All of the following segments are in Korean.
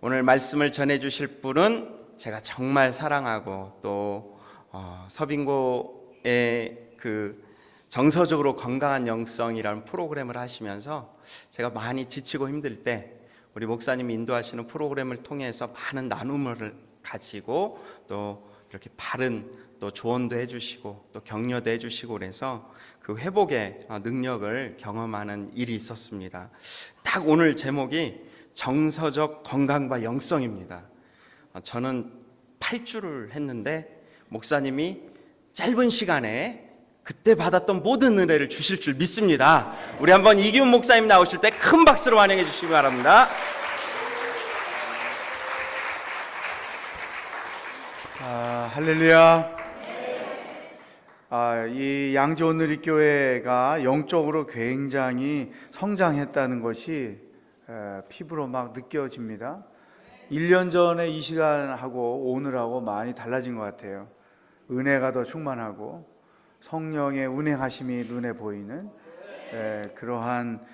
오늘 말씀을 전해 주실 분은 제가 정말 사랑하고 또 서빙고의 그 정서적으로 건강한 영성이라는 프로그램을 하시면서 제가 많이 지치고 힘들 때 우리 목사님이 인도하시는 프로그램을 통해서 많은 나눔을 가지고 또 이렇게 바른 또 조언도 해주시고 또 격려도 해주시고 그래서 그 회복의 능력을 경험하는 일이 있었습니다. 딱 오늘 제목이 정서적 건강과 영성입니다. 저는 8주를 했는데 목사님이 짧은 시간에 그때 받았던 모든 은혜를 주실 줄 믿습니다. 우리 한번 이기훈 목사님 나오실 때 큰 박수로 환영해 주시기 바랍니다. 할렐루야. 이 양지온누리교회가 영적으로 굉장히 성장했다는 것이 피부로 막 느껴집니다. 1년 전에 이 시간하고 오늘하고 많이 달라진 것 같아요. 은혜가 더 충만하고 성령의 운행하심이 눈에 보이는 그러한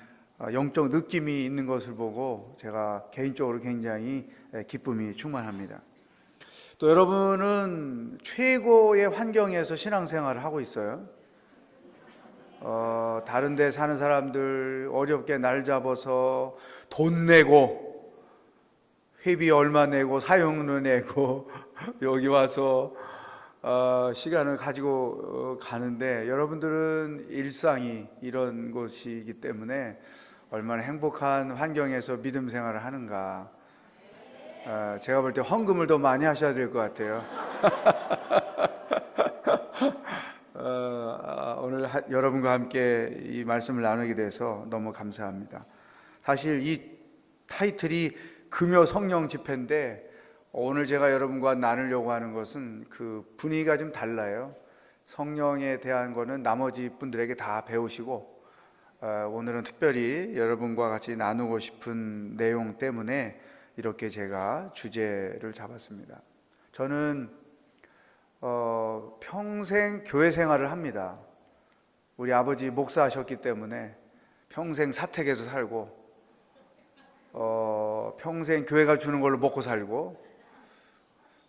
영적 느낌이 있는 것을 보고 제가 개인적으로 굉장히 기쁨이 충만합니다. 또 여러분은 최고의 환경에서 신앙생활을 하고 있어요. 다른 데 사는 사람들 어렵게 날 잡아서 돈 내고 회비 얼마 내고 사용료 내고 여기 와서 시간을 가지고 가는데 여러분들은 일상이 이런 곳이기 때문에 얼마나 행복한 환경에서 믿음 생활을 하는가. 제가 볼 때 헌금을 더 많이 하셔야 될 것 같아요. 오늘 여러분과 함께 이 말씀을 나누게 돼서 너무 감사합니다. 사실 이 타이틀이 금요 성령 집회인데 오늘 제가 여러분과 나누려고 하는 것은 그 분위기가 좀 달라요. 성령에 대한 거는 나머지 분들에게 다 배우시고 오늘은 특별히 여러분과 같이 나누고 싶은 내용 때문에 이렇게 제가 주제를 잡았습니다. 저는 평생 교회 생활을 합니다. 우리 아버지 목사하셨기 때문에 평생 사택에서 살고 평생 교회가 주는 걸로 먹고 살고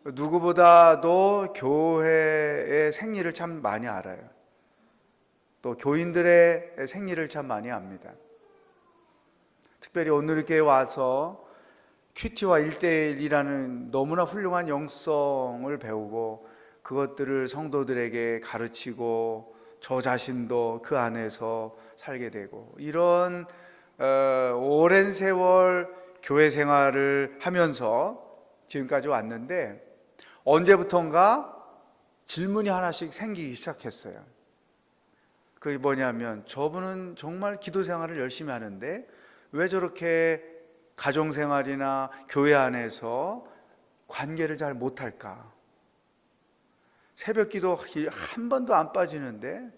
누구보다도 교회의 생리를 참 많이 알아요. 또 교인들의 생리를 참 많이 압니다. 특별히 온누리교회에 와서 큐티와 1:1이라는 너무나 훌륭한 영성을 배우고 그것들을 성도들에게 가르치고 저 자신도 그 안에서 살게 되고 이런 오랜 세월 교회 생활을 하면서 지금까지 왔는데 언제부턴가 질문이 하나씩 생기기 시작했어요. 그게 뭐냐면 저분은 정말 기도 생활을 열심히 하는데 왜 저렇게 가정생활이나 교회 안에서 관계를 잘 못할까? 새벽기도 한 번도 안 빠지는데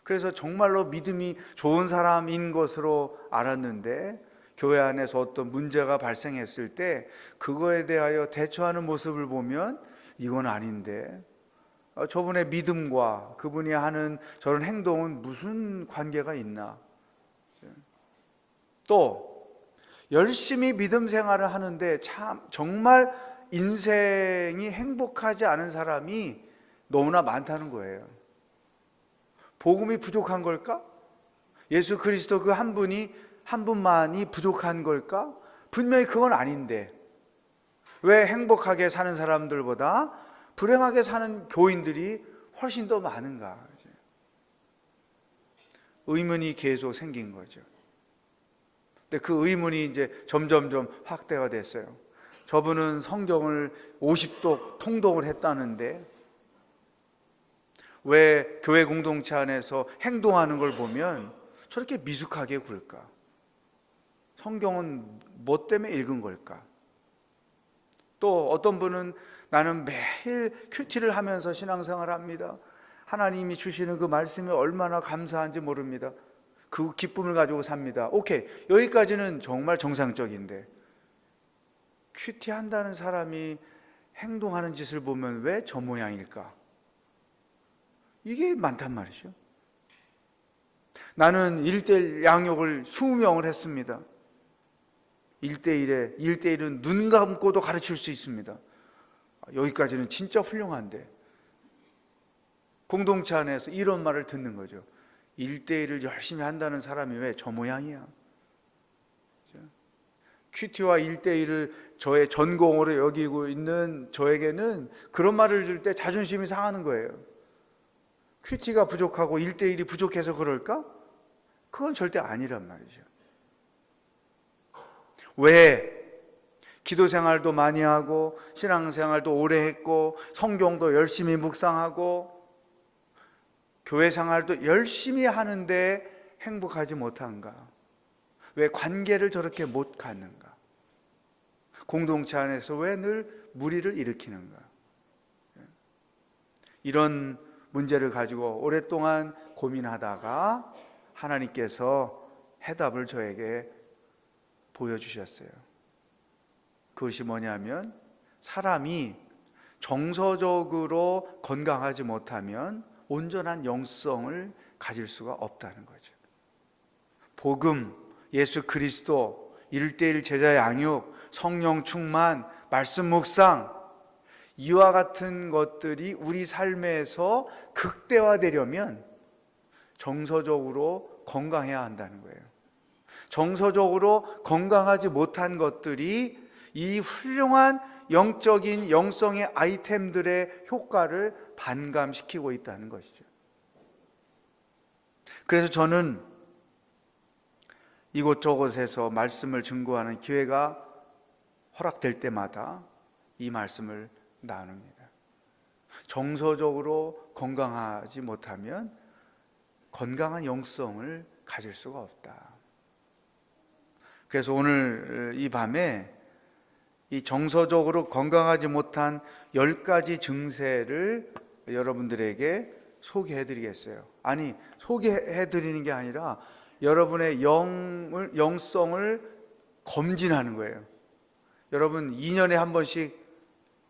그래서 정말로 믿음이 좋은 사람인 것으로 알았는데 교회 안에서 어떤 문제가 발생했을 때 그거에 대하여 대처하는 모습을 보면 이건 아닌데 저분의 믿음과 그분이 하는 저런 행동은 무슨 관계가 있나? 또 열심히 믿음 생활을 하는데 참 정말 인생이 행복하지 않은 사람이 너무나 많다는 거예요. 복음이 부족한 걸까? 예수 그리스도 그 한 분만이 부족한 걸까? 분명히 그건 아닌데 왜 행복하게 사는 사람들보다 불행하게 사는 교인들이 훨씬 더 많은가? 의문이 계속 생긴 거죠. 근데 그 의문이 이제 점점점 확대가 됐어요. 저분은 성경을 50독 통독을 했다는데 왜 교회 공동체 안에서 행동하는 걸 보면 저렇게 미숙하게 굴까? 성경은 뭐 때문에 읽은 걸까? 또 어떤 분은 나는 매일 큐티를 하면서 신앙생활을 합니다. 하나님이 주시는 그 말씀이 얼마나 감사한지 모릅니다. 그 기쁨을 가지고 삽니다. 오케이, 여기까지는 정말 정상적인데 큐티 한다는 사람이 행동하는 짓을 보면 왜 저 모양일까? 이게 많단 말이죠. 나는 1:1 양육을 20명을 했습니다. 1대1은 눈 감고도 가르칠 수 있습니다. 여기까지는 진짜 훌륭한데, 공동체 안에서 이런 말을 듣는 거죠. 1대1을 열심히 한다는 사람이 왜 저 모양이야? 큐티와 1대1을 저의 전공으로 여기고 있는 저에게는 그런 말을 들을 때 자존심이 상하는 거예요. 큐티가 부족하고 1대1이 부족해서 그럴까? 그건 절대 아니란 말이죠. 왜? 기도 생활도 많이 하고 신앙 생활도 오래 했고 성경도 열심히 묵상하고 교회 생활도 열심히 하는데 행복하지 못한가? 왜 관계를 저렇게 못 갖는가? 공동체 안에서 왜 늘 무리를 일으키는가? 이런 문제를 가지고 오랫동안 고민하다가 하나님께서 해답을 저에게 보여주셨어요. 그것이 뭐냐면, 사람이 정서적으로 건강하지 못하면 온전한 영성을 가질 수가 없다는 거죠. 복음, 예수 그리스도, 1대1 제자 양육, 성령 충만, 말씀 묵상, 이와 같은 것들이 우리 삶에서 극대화되려면 정서적으로 건강해야 한다는 거예요. 정서적으로 건강하지 못한 것들이 이 훌륭한 영적인 영성의 아이템들의 효과를 반감시키고 있다는 것이죠. 그래서 저는 이곳저곳에서 말씀을 증거하는 기회가 허락될 때마다 이 말씀을 나눕니다. 정서적으로 건강하지 못하면 건강한 영성을 가질 수가 없다. 그래서 오늘 이 밤에 이 정서적으로 건강하지 못한 10가지 증세를 여러분들에게 소개해 드리겠어요. 아니, 소개해 드리는 게 아니라 여러분의 영성을 검진하는 거예요. 여러분 2년에 한 번씩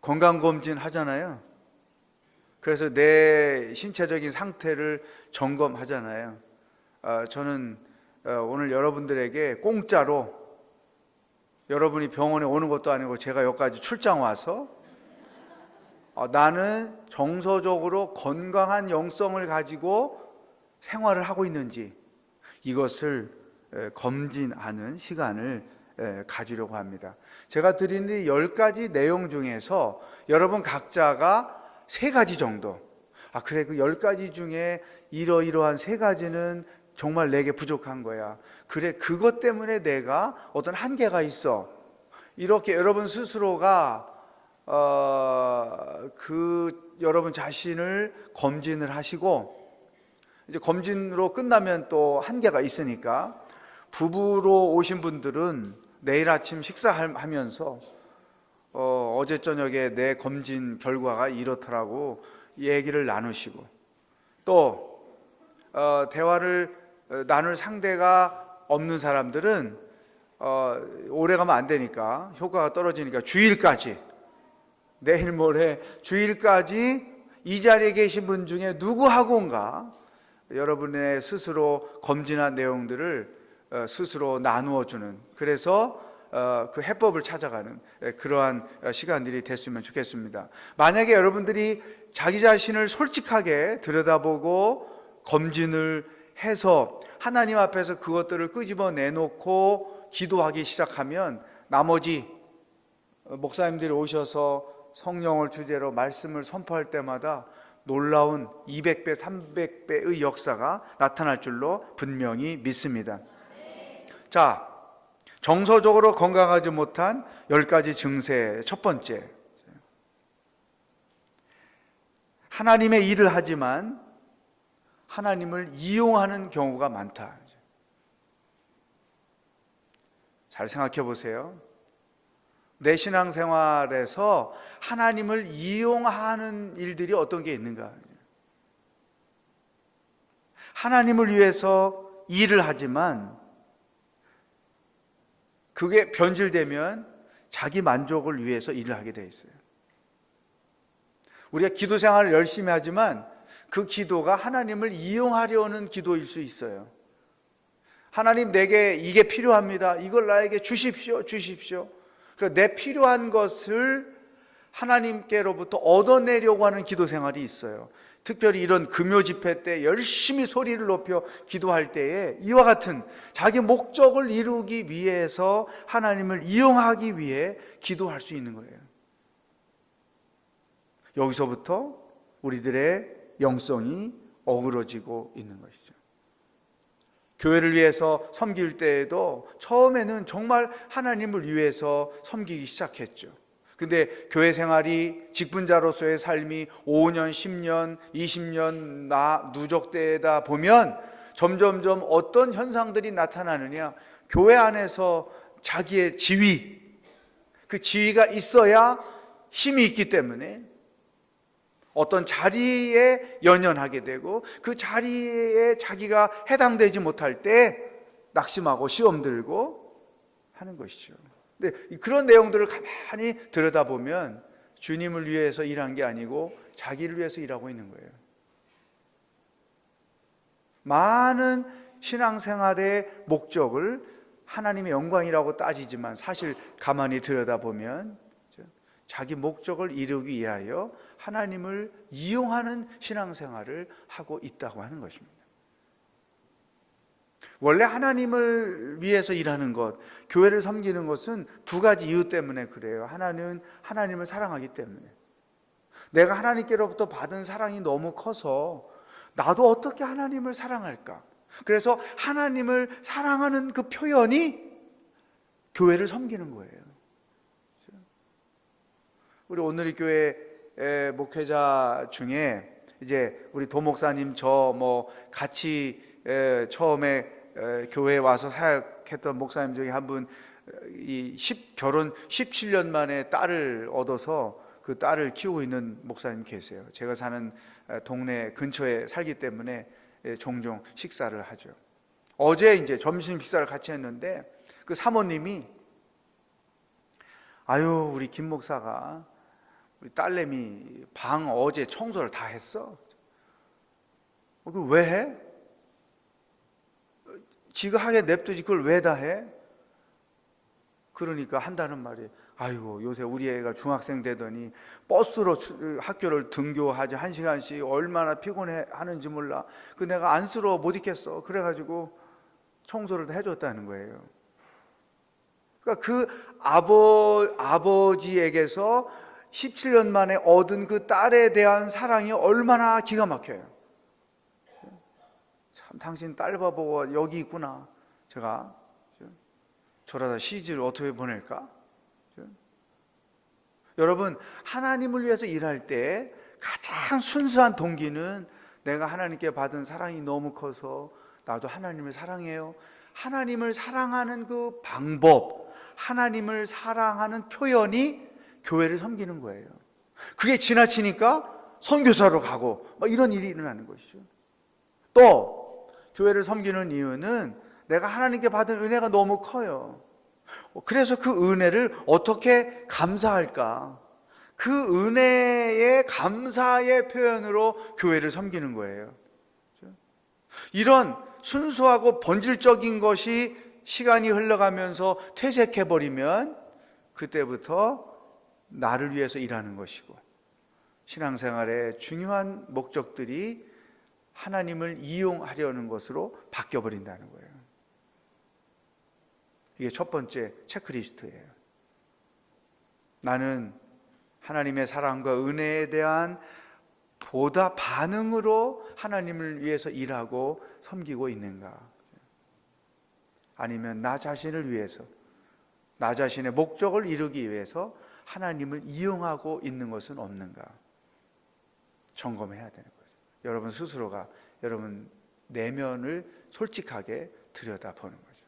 건강검진 하잖아요. 그래서 내 신체적인 상태를 점검하잖아요. 저는 오늘 여러분들에게 공짜로, 여러분이 병원에 오는 것도 아니고 제가 여기까지 출장 와서 나는 정서적으로 건강한 영성을 가지고 생활을 하고 있는지 이것을 검진하는 시간을 가지려고 합니다. 제가 드린 이 10가지 내용 중에서 여러분 각자가 3가지 정도, 그래, 그 10가지 중에 이러이러한 3가지는 정말 내게 부족한 거야. 그래, 그것 때문에 내가 어떤 한계가 있어. 이렇게 여러분 스스로가 여러분 자신을 검진을 하시고, 이제 검진으로 끝나면 또 한계가 있으니까 부부로 오신 분들은 내일 아침 식사하면서 어제 저녁에 내 검진 결과가 이렇더라고 얘기를 나누시고, 또 대화를 나눌 상대가 없는 사람들은 오래 가면 안 되니까, 효과가 떨어지니까 주일까지, 내일 모레 주일까지 이 자리에 계신 분 중에 누구하고인가 여러분의 스스로 검진한 내용들을 스스로 나누어 주는, 그래서 그 해법을 찾아가는 그러한 시간들이 됐으면 좋겠습니다. 만약에 여러분들이 자기 자신을 솔직하게 들여다보고 검진을 해서 하나님 앞에서 그것들을 끄집어 내놓고 기도하기 시작하면, 나머지 목사님들이 오셔서 성령을 주제로 말씀을 선포할 때마다 놀라운 200배, 300배의 역사가 나타날 줄로 분명히 믿습니다. 자, 정서적으로 건강하지 못한 10가지 증세. 첫 번째, 하나님의 일을 하지만 하나님을 이용하는 경우가 많다. 잘 생각해 보세요. 내 신앙생활에서 하나님을 이용하는 일들이 어떤 게 있는가? 하나님을 위해서 일을 하지만 그게 변질되면 자기 만족을 위해서 일을 하게 돼 있어요. 우리가 기도 생활을 열심히 하지만 그 기도가 하나님을 이용하려는 기도일 수 있어요. 하나님 내게 이게 필요합니다. 이걸 나에게 주십시오. 주십시오. 그러니까 내 필요한 것을 하나님께로부터 얻어내려고 하는 기도 생활이 있어요. 특별히 이런 금요 집회 때 열심히 소리를 높여 기도할 때에 이와 같은 자기 목적을 이루기 위해서 하나님을 이용하기 위해 기도할 수 있는 거예요. 여기서부터 우리들의 영성이 어그러지고 있는 것이죠. 교회를 위해서 섬길 때에도 처음에는 정말 하나님을 위해서 섬기기 시작했죠. 근데 교회 생활이 직분자로서의 삶이 5년, 10년, 20년 누적되다 보면 점점점 어떤 현상들이 나타나느냐, 교회 안에서 자기의 지위, 그 지위가 있어야 힘이 있기 때문에 어떤 자리에 연연하게 되고 그 자리에 자기가 해당되지 못할 때 낙심하고 시험 들고 하는 것이죠. 근데 그런 내용들을 가만히 들여다보면 주님을 위해서 일한 게 아니고 자기를 위해서 일하고 있는 거예요. 많은 신앙생활의 목적을 하나님의 영광이라고 따지지만 사실 가만히 들여다보면 자기 목적을 이루기 위하여 하나님을 이용하는 신앙생활을 하고 있다고 하는 것입니다. 원래 하나님을 위해서 일하는 것, 교회를 섬기는 것은 두 가지 이유 때문에 그래요. 하나는 하나님을 사랑하기 때문에. 내가 하나님께로부터 받은 사랑이 너무 커서 나도 어떻게 하나님을 사랑할까? 그래서 하나님을 사랑하는 그 표현이 교회를 섬기는 거예요. 우리 오늘의 교회 목회자 중에 이제 우리 도목사님 같이 처음에 교회에 와서 사역했던 목사님 중에 한 분, 결혼 17년 만에 딸을 얻어서 그 딸을 키우고 있는 목사님 계세요. 제가 사는 동네 근처에 살기 때문에 종종 식사를 하죠. 어제 이제 점심 식사를 같이 했는데 그 사모님이 아유, 우리 김 목사가 우리 딸내미 방 어제 청소를 다 했어. 그걸 왜 해? 지가 하게 냅두지 그걸 왜 다 해? 그러니까 한다는 말이, 아이고 요새 우리 애가 중학생 되더니 버스로 학교를 등교하지 1시간씩 얼마나 피곤해 하는지 몰라. 그 내가 안쓰러워 못 있겠어. 그래가지고 청소를 다 해줬다는 거예요. 그러니까 그 아버지에게서 17년 만에 얻은 그 딸에 대한 사랑이 얼마나 기가 막혀요. 참 당신 딸 바보가 여기 있구나. 제가 저러다 시집을 어떻게 보낼까? 여러분, 하나님을 위해서 일할 때 가장 순수한 동기는 내가 하나님께 받은 사랑이 너무 커서 나도 하나님을 사랑해요. 하나님을 사랑하는 그 방법, 하나님을 사랑하는 표현이 교회를 섬기는 거예요. 그게 지나치니까 선교사로 가고 이런 일이 일어나는 것이죠. 또 교회를 섬기는 이유는 내가 하나님께 받은 은혜가 너무 커요. 그래서 그 은혜를 어떻게 감사할까? 그 은혜의 감사의 표현으로 교회를 섬기는 거예요. 이런 순수하고 본질적인 것이 시간이 흘러가면서 퇴색해버리면 그때부터 나를 위해서 일하는 것이고 신앙생활의 중요한 목적들이 하나님을 이용하려는 것으로 바뀌어버린다는 거예요. 이게 첫 번째 체크리스트예요. 나는 하나님의 사랑과 은혜에 대한 보다 반응으로 하나님을 위해서 일하고 섬기고 있는가? 아니면 나 자신을 위해서, 나 자신의 목적을 이루기 위해서 하나님을 이용하고 있는 것은 없는가? 점검해야 되는 거죠. 여러분 스스로가 여러분 내면을 솔직하게 들여다보는 거죠.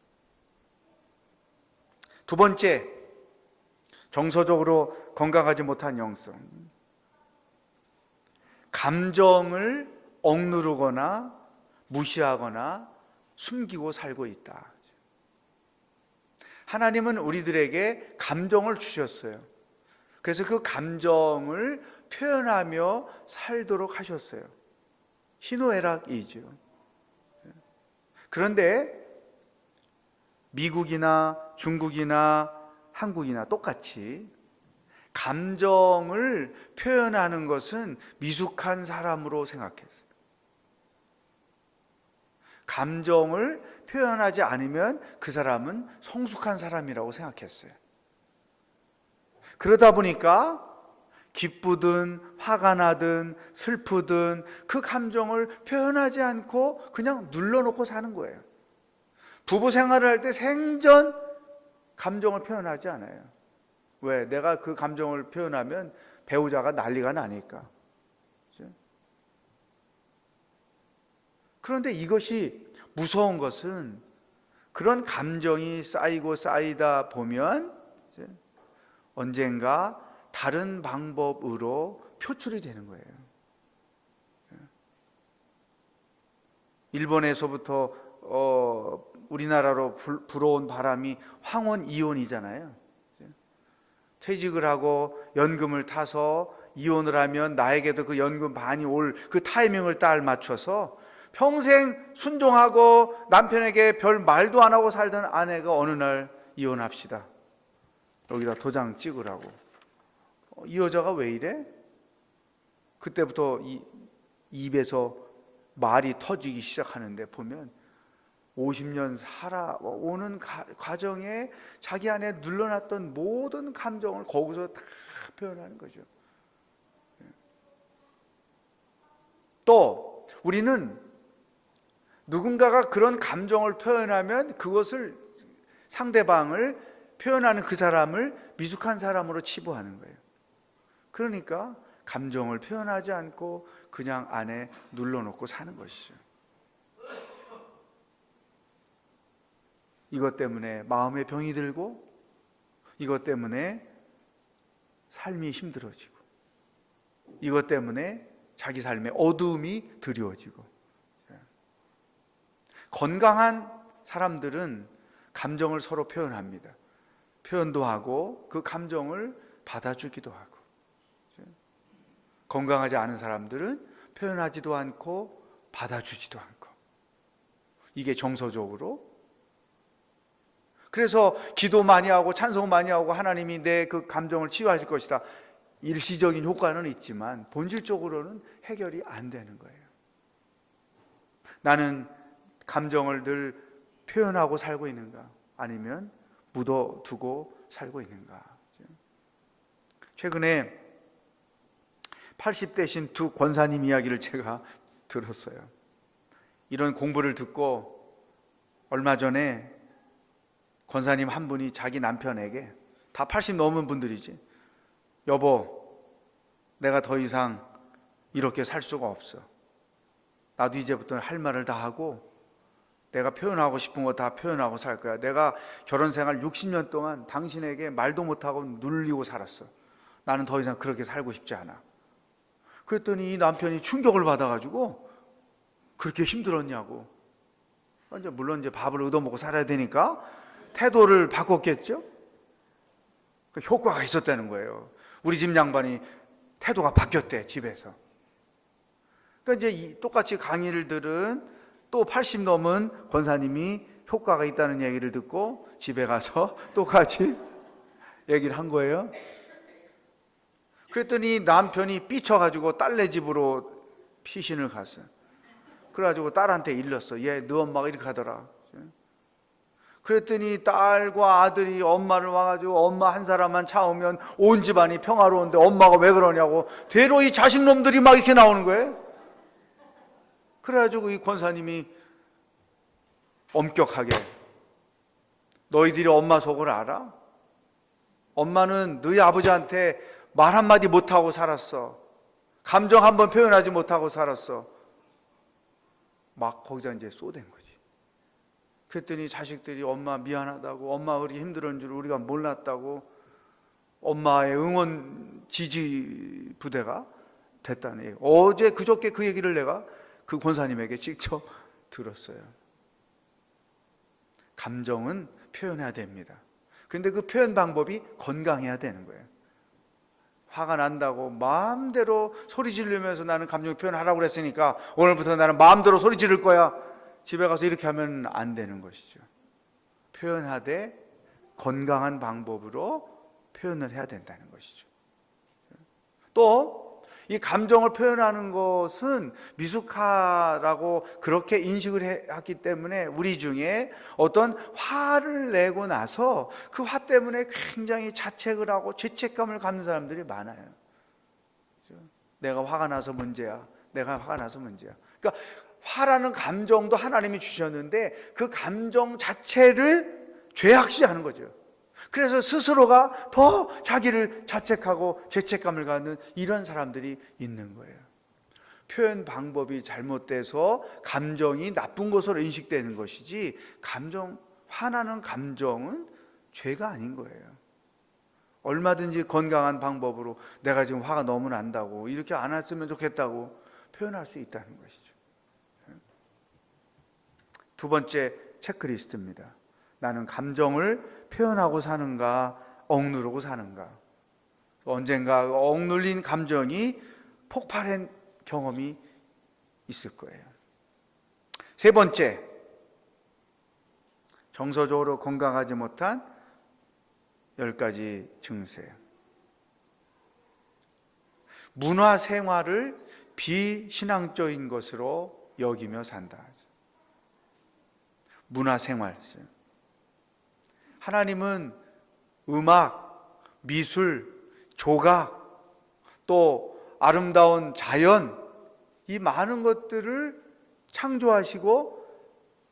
두 번째, 정서적으로 건강하지 못한 영성. 감정을 억누르거나 무시하거나 숨기고 살고 있다. 하나님은 우리들에게 감정을 주셨어요. 그래서 그 감정을 표현하며 살도록 하셨어요. 희노애락이죠. 그런데 미국이나 중국이나 한국이나 똑같이 감정을 표현하는 것은 미숙한 사람으로 생각했어요. 감정을 표현하지 않으면 그 사람은 성숙한 사람이라고 생각했어요. 그러다 보니까 기쁘든 화가 나든 슬프든 그 감정을 표현하지 않고 그냥 눌러놓고 사는 거예요. 부부 생활을 할 때 생전 감정을 표현하지 않아요. 왜? 내가 그 감정을 표현하면 배우자가 난리가 나니까. 그런데 이것이 무서운 것은 그런 감정이 쌓이고 쌓이다 보면 언젠가 다른 방법으로 표출이 되는 거예요. 일본에서부터 우리나라로 불어온 바람이 황혼 이혼이잖아요. 퇴직을 하고 연금을 타서 이혼을 하면 나에게도 그 연금 반이 올 그 타이밍을 딱 맞춰서 평생 순종하고 남편에게 별 말도 안 하고 살던 아내가 어느 날 이혼합시다. 여기다 도장 찍으라고. 이 여자가 왜 이래? 그때부터 입에서 말이 터지기 시작하는데 보면 50년 살아오는 과정에 자기 안에 눌러놨던 모든 감정을 거기서 다 표현하는 거죠. 또 우리는 누군가가 그런 감정을 표현하면 그것을 상대방을 표현하는 그 사람을 미숙한 사람으로 치부하는 거예요. 그러니까 감정을 표현하지 않고 그냥 안에 눌러놓고 사는 것이죠. 이것 때문에 마음에 병이 들고 이것 때문에 삶이 힘들어지고 이것 때문에 자기 삶에 어두움이 드리워지고. 건강한 사람들은 감정을 서로 표현합니다. 표현도 하고 그 감정을 받아주기도 하고. 건강하지 않은 사람들은 표현하지도 않고 받아주지도 않고. 이게 정서적으로. 그래서 기도 많이 하고 찬송 많이 하고 하나님이 내 그 감정을 치유하실 것이다. 일시적인 효과는 있지만 본질적으로는 해결이 안 되는 거예요. 나는 감정을 늘 표현하고 살고 있는가? 아니면 묻어두고 살고 있는가? 최근에 80대신 두 권사님 이야기를 제가 들었어요. 이런 공부를 듣고 얼마 전에 권사님 한 분이 자기 남편에게, 다 80 넘은 분들이지, 여보, 내가 더 이상 이렇게 살 수가 없어. 나도 이제부터는 할 말을 다 하고 내가 표현하고 싶은 거 다 표현하고 살 거야. 내가 결혼 생활 60년 동안 당신에게 말도 못하고 눌리고 살았어. 나는 더 이상 그렇게 살고 싶지 않아. 그랬더니 이 남편이 충격을 받아가지고 그렇게 힘들었냐고. 물론 이제 밥을 얻어먹고 살아야 되니까 태도를 바꿨겠죠. 그 효과가 있었다는 거예요. 우리 집 양반이 태도가 바뀌었대, 집에서. 그러니까 이제 똑같이 강의를 들은 또 80 넘은 권사님이 효과가 있다는 얘기를 듣고 집에 가서 똑같이 얘기를 한 거예요. 그랬더니 남편이 삐쳐가지고 딸네 집으로 피신을 갔어요. 그래가지고 딸한테 일렀어. 얘, 너 엄마가 이렇게 하더라. 그랬더니 딸과 아들이 엄마를 와가지고 엄마 한 사람만 차오면 온 집안이 평화로운데 엄마가 왜 그러냐고 대로 이 자식놈들이 막 이렇게 나오는 거예요. 그래가지고 이 권사님이 엄격하게, 너희들이 엄마 속을 알아? 엄마는 너희 아버지한테 말 한마디 못하고 살았어. 감정 한번 표현하지 못하고 살았어. 막 거기다 이제 쏘댄 거지. 그랬더니 자식들이 엄마 미안하다고, 엄마가 그렇게 힘들었는 줄 우리가 몰랐다고, 엄마의 응원 지지 부대가 됐다는 얘기. 어제 그저께 그 얘기를 내가 그 권사님에게 직접 들었어요. 감정은 표현해야 됩니다. 근데 그 표현 방법이 건강해야 되는 거예요. 화가 난다고 마음대로 소리 지르면서 나는 감정 표현하라고 그랬으니까 오늘부터 나는 마음대로 소리 지를 거야. 집에 가서 이렇게 하면 안 되는 것이죠. 표현하되 건강한 방법으로 표현을 해야 된다는 것이죠. 또 이 감정을 표현하는 것은 미숙하라고 그렇게 인식을 했기 때문에 우리 중에 어떤 화를 내고 나서 그 화 때문에 굉장히 자책을 하고 죄책감을 갖는 사람들이 많아요. 내가 화가 나서 문제야. 내가 화가 나서 문제야. 그러니까 화라는 감정도 하나님이 주셨는데 그 감정 자체를 죄악시하는 거죠. 그래서 스스로가 더 자기를 자책하고 죄책감을 갖는 이런 사람들이 있는 거예요. 표현 방법이 잘못돼서 감정이 나쁜 것으로 인식되는 것이지, 화나는 감정은 죄가 아닌 거예요. 얼마든지 건강한 방법으로 내가 지금 화가 너무 난다고, 이렇게 안 했으면 좋겠다고 표현할 수 있다는 것이죠. 두 번째 체크리스트입니다. 나는 감정을 표현하고 사는가, 억누르고 사는가. 언젠가 억눌린 감정이 폭발한 경험이 있을 거예요. 세 번째, 정서적으로 건강하지 못한 10가지 증세. 문화 생활을 비신앙적인 것으로 여기며 산다. 문화 생활. 하나님은 음악, 미술, 조각, 또 아름다운 자연, 이 많은 것들을 창조하시고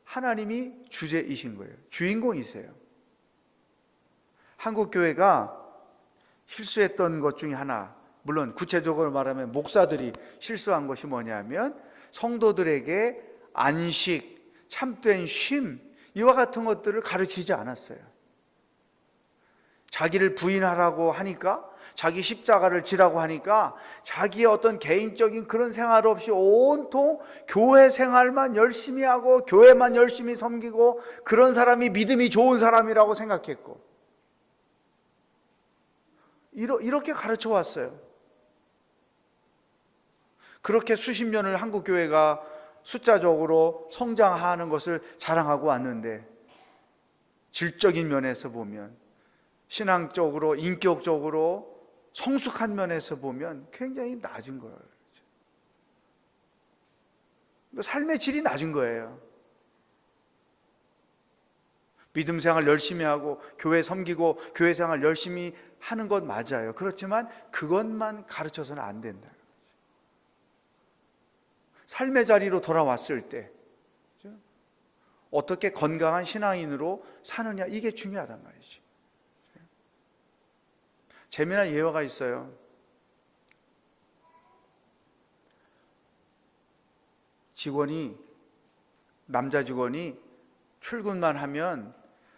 하나님이 주제이신 거예요. 주인공이세요. 한국교회가 실수했던 것 중에 하나, 물론 구체적으로 말하면 목사들이 실수한 것이 뭐냐면 성도들에게 안식, 참된 쉼, 이와 같은 것들을 가르치지 않았어요. 자기를 부인하라고 하니까, 자기 십자가를 지라고 하니까 자기의 어떤 개인적인 그런 생활 없이 온통 교회 생활만 열심히 하고 교회만 열심히 섬기고 그런 사람이 믿음이 좋은 사람이라고 생각했고, 이렇게 가르쳐 왔어요. 그렇게 수십 년을 한국교회가 숫자적으로 성장하는 것을 자랑하고 왔는데, 질적인 면에서 보면, 신앙적으로, 인격적으로, 성숙한 면에서 보면 굉장히 낮은 거예요. 삶의 질이 낮은 거예요. 믿음 생활 열심히 하고 교회 섬기고 교회 생활 열심히 하는 것 맞아요. 그렇지만 그것만 가르쳐서는 안 된다. 삶의 자리로 돌아왔을 때 어떻게 건강한 신앙인으로 사느냐, 이게 중요하단 말이죠. 재미난 예화가 있어요. 남자 직원이 출근만 하면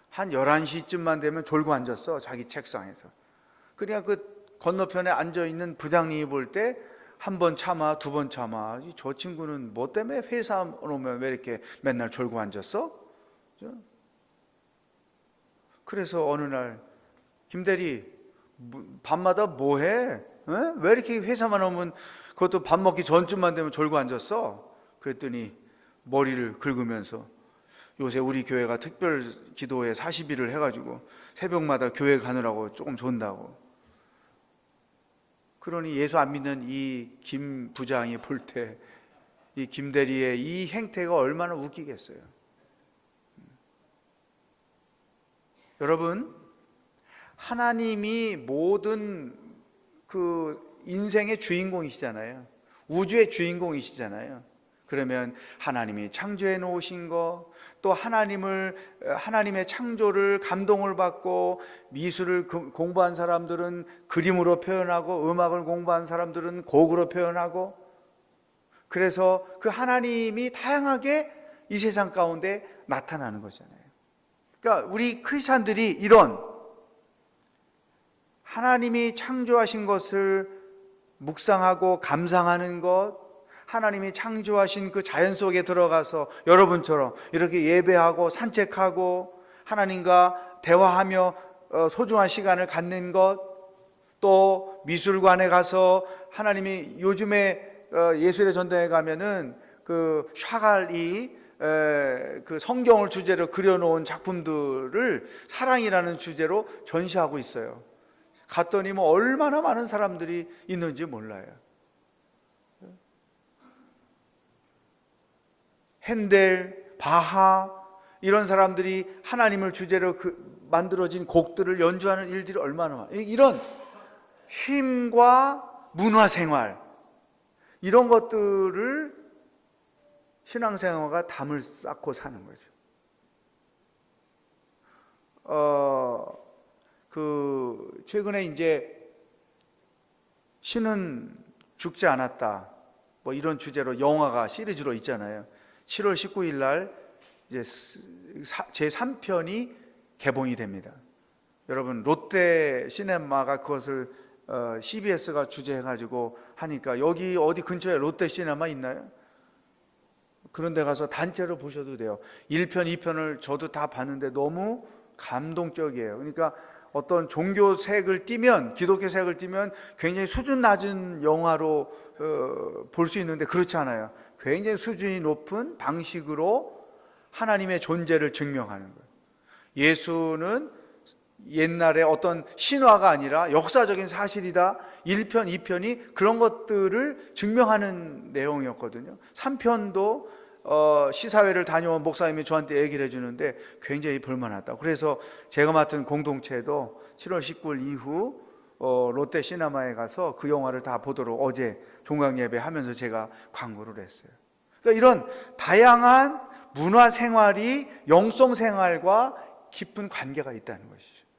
한 11시쯤만 되면 졸고 앉았어, 자기 책상에서. 그러니까 그 건너편에 앉아있는 부장님이 볼 때 한 번 참아, 두 번 참아. 저 친구는 뭐 때문에 회사 오면 왜 이렇게 맨날 졸고 앉았어? 그래서 어느 날, 김대리, 밤마다 뭐 해? 왜 이렇게 회사만 오면, 그것도 밥 먹기 전쯤만 되면 졸고 앉았어? 그랬더니 머리를 긁으면서, 요새 우리 교회가 특별 기도회 40일을 해가지고 새벽마다 교회 가느라고 조금 존다고. 그러니 예수 안 믿는 이 김 부장이 볼 때 이 김 대리의 이 행태가 얼마나 웃기겠어요. 여러분, 하나님이 모든 그 인생의 주인공이시잖아요. 우주의 주인공이시잖아요. 그러면 하나님이 창조해 놓으신 것, 또 하나님의 창조를 감동을 받고, 미술을 공부한 사람들은 그림으로 표현하고, 음악을 공부한 사람들은 곡으로 표현하고, 그래서 그 하나님이 다양하게 이 세상 가운데 나타나는 거잖아요. 그러니까 우리 크리스찬들이 이런 하나님이 창조하신 것을 묵상하고 감상하는 것, 하나님이 창조하신 그 자연 속에 들어가서 여러분처럼 이렇게 예배하고 산책하고 하나님과 대화하며 소중한 시간을 갖는 것, 또 미술관에 가서 하나님이, 요즘에 예술의 전당에 가면은 그 샤갈이 그 성경을 주제로 그려놓은 작품들을 사랑이라는 주제로 전시하고 있어요. 갔더니 뭐 얼마나 많은 사람들이 있는지 몰라요. 핸델, 바하 이런 사람들이 하나님을 주제로 만들어진 곡들을 연주하는 일들이 얼마나 많아요. 이런 쉼과 문화생활 이런 것들을 신앙생활과 담을 쌓고 사는 거죠. 최근에 이제 신은 죽지 않았다 뭐 이런 주제로 영화가 시리즈로 있잖아요. 7월 19일 날 이제 제 3편이 개봉이 됩니다. 여러분 롯데 시네마가 그것을 CBS가 주재해가지고 하니까 여기 어디 근처에 롯데 시네마 있나요? 그런 데 가서 단체로 보셔도 돼요. 1편, 2편을 저도 다 봤는데 너무 감동적이에요. 그러니까 어떤 종교색을 띠면, 기독교색을 띠면 굉장히 수준 낮은 영화로 볼 수 있는데 그렇지 않아요. 굉장히 수준이 높은 방식으로 하나님의 존재를 증명하는 거예요. 예수는 옛날에 어떤 신화가 아니라 역사적인 사실이다. 1편, 2편이 그런 것들을 증명하는 내용이었거든요. 3편도 시사회를 다녀온 목사님이 저한테 얘기를 해주는데 굉장히 볼만하다. 그래서 제가 맡은 공동체도 7월 19일 이후 롯데 시네마에 가서 그 영화를 다 보도록 어제 종강 예배 하면서 제가 광고를 했어요. 그러니까 이런 다양한 문화 생활이 영성 생활과 깊은 관계가 있다는 것이죠.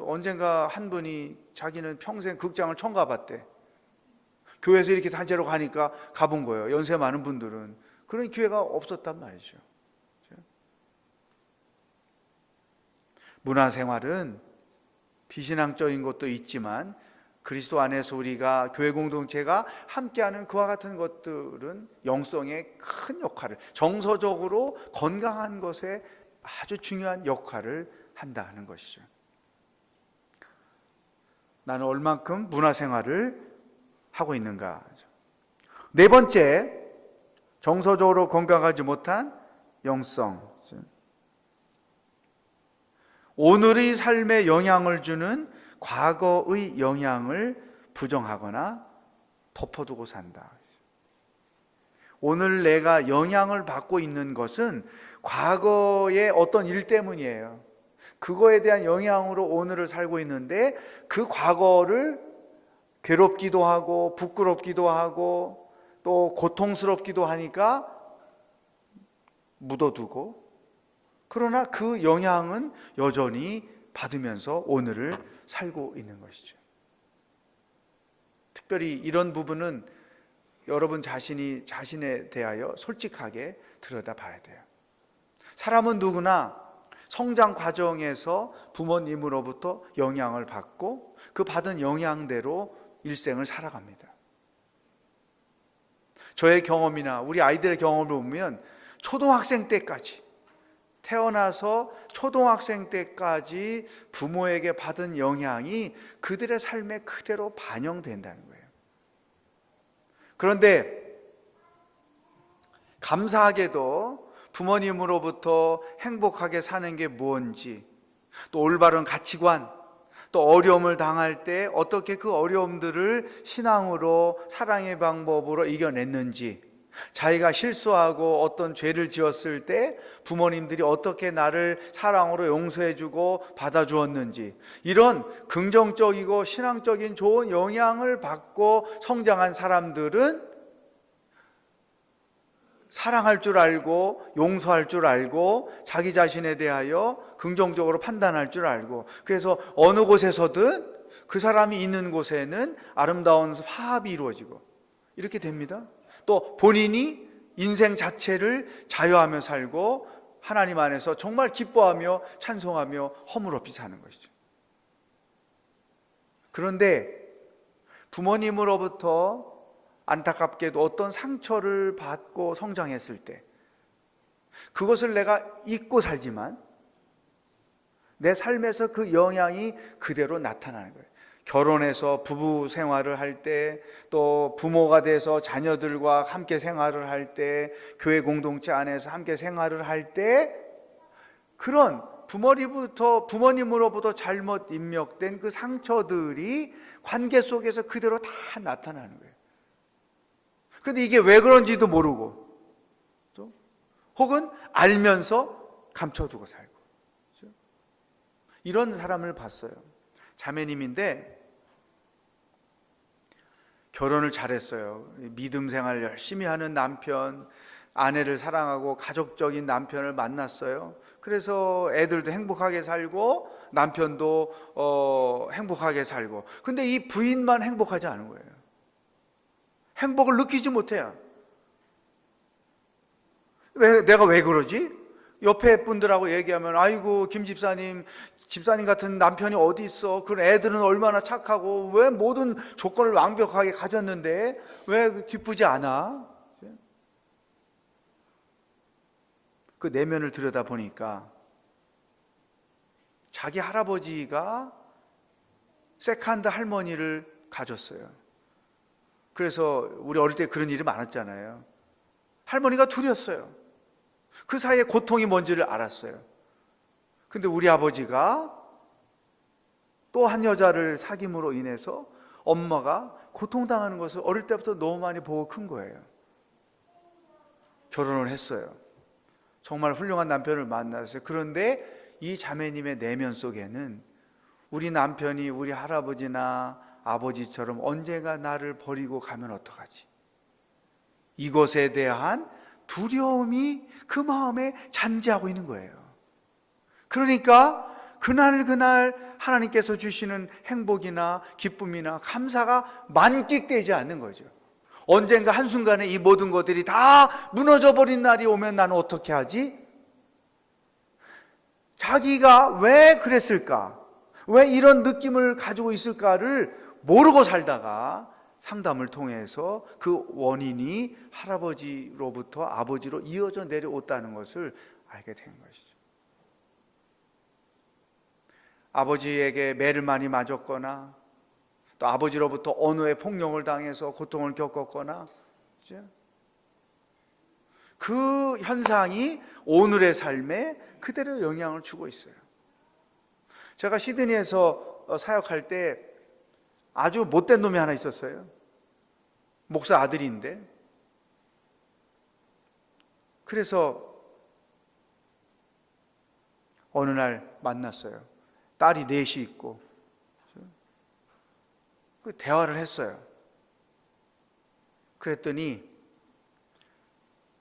언젠가 한 분이 자기는 평생 극장을 처음 가봤대. 교회에서 이렇게 단체로 가니까 가본 거예요. 연세 많은 분들은 그런 기회가 없었단 말이죠. 문화생활은 비신앙적인 것도 있지만 그리스도 안에서 우리가 교회 공동체가 함께하는 그와 같은 것들은 영성의 큰 역할을, 정서적으로 건강한 것에 아주 중요한 역할을 한다는 것이죠. 나는 얼만큼 문화생활을 하고 있는가? 네 번째, 정서적으로 건강하지 못한 영성. 오늘의 삶에 영향을 주는 과거의 영향을 부정하거나 덮어두고 산다. 오늘 내가 영향을 받고 있는 것은 과거의 어떤 일 때문이에요. 그거에 대한 영향으로 오늘을 살고 있는데 그 과거를 괴롭기도 하고 부끄럽기도 하고 또 고통스럽기도 하니까 묻어두고, 그러나 그 영향은 여전히 받으면서 오늘을 살고 있는 것이죠. 특별히 이런 부분은 여러분 자신에 대하여 솔직하게 들여다봐야 돼요. 사람은 누구나 성장 과정에서 부모님으로부터 영향을 받고 그 받은 영향대로 일생을 살아갑니다. 저의 경험이나 우리 아이들의 경험을 보면 초등학생 때까지, 태어나서 초등학생 때까지 부모에게 받은 영향이 그들의 삶에 그대로 반영된다는 거예요. 그런데 감사하게도 부모님으로부터 행복하게 사는 게 뭔지, 또 올바른 가치관, 또 어려움을 당할 때 어떻게 그 어려움들을 신앙으로, 사랑의 방법으로 이겨냈는지, 자기가 실수하고 어떤 죄를 지었을 때 부모님들이 어떻게 나를 사랑으로 용서해주고 받아주었는지, 이런 긍정적이고 신앙적인 좋은 영향을 받고 성장한 사람들은 사랑할 줄 알고 용서할 줄 알고 자기 자신에 대하여 긍정적으로 판단할 줄 알고, 그래서 어느 곳에서든 그 사람이 있는 곳에는 아름다운 화합이 이루어지고 이렇게 됩니다. 또 본인이 인생 자체를 자유하며 살고 하나님 안에서 정말 기뻐하며 찬송하며 허물없이 사는 것이죠. 그런데 부모님으로부터 안타깝게도 어떤 상처를 받고 성장했을 때 그것을 내가 잊고 살지만 내 삶에서 그 영향이 그대로 나타나는 거예요. 결혼해서 부부 생활을 할 때, 또 부모가 돼서 자녀들과 함께 생활을 할 때, 교회 공동체 안에서 함께 생활을 할 때, 그런 부모님으로부터 잘못 입력된 그 상처들이 관계 속에서 그대로 다 나타나는 거예요. 근데 이게 왜 그런지도 모르고, 혹은 알면서 감춰두고 살고, 이런 사람을 봤어요. 자매님인데 결혼을 잘했어요. 믿음 생활 열심히 하는 남편, 아내를 사랑하고 가족적인 남편을 만났어요. 그래서 애들도 행복하게 살고 남편도 행복하게 살고. 근데 이 부인만 행복하지 않은 거예요. 행복을 느끼지 못해요. 내가 왜 그러지? 옆에 분들하고 얘기하면, 아이고 김 집사님 같은 남편이 어디 있어? 그런 애들은 얼마나 착하고 왜 모든 조건을 완벽하게 가졌는데 왜 기쁘지 않아? 그 내면을 들여다 보니까 자기 할아버지가 세컨드 할머니를 가졌어요. 그래서 우리 어릴 때 그런 일이 많았잖아요. 할머니가 둘이었어요. 그 사이에 고통이 뭔지를 알았어요. 근데 우리 아버지가 또 한 여자를 사귐으로 인해서 엄마가 고통당하는 것을 어릴 때부터 너무 많이 보고 큰 거예요. 결혼을 했어요. 정말 훌륭한 남편을 만났어요. 그런데 이 자매님의 내면 속에는 우리 남편이 우리 할아버지나 아버지처럼 언젠가 나를 버리고 가면 어떡하지? 이것에 대한 두려움이 그 마음에 잔재하고 있는 거예요. 그러니까 그날 하나님께서 주시는 행복이나 기쁨이나 감사가 만끽되지 않는 거죠. 언젠가 한순간에 이 모든 것들이 다 무너져 버린 날이 오면 나는 어떻게 하지? 자기가 왜 그랬을까? 왜 이런 느낌을 가지고 있을까를 모르고 살다가 상담을 통해서 그 원인이 할아버지로부터 아버지로 이어져 내려왔다는 것을 알게 된 것이죠. 아버지에게 매를 많이 맞았거나 또 아버지로부터 언어의 폭력을 당해서 고통을 겪었거나, 그 현상이 오늘의 삶에 그대로 영향을 주고 있어요. 제가 시드니에서 사역할 때 아주 못된 놈이 하나 있었어요. 목사 아들인데. 그래서 어느 날 만났어요. 딸이 넷이 있고 그 대화를 했어요. 그랬더니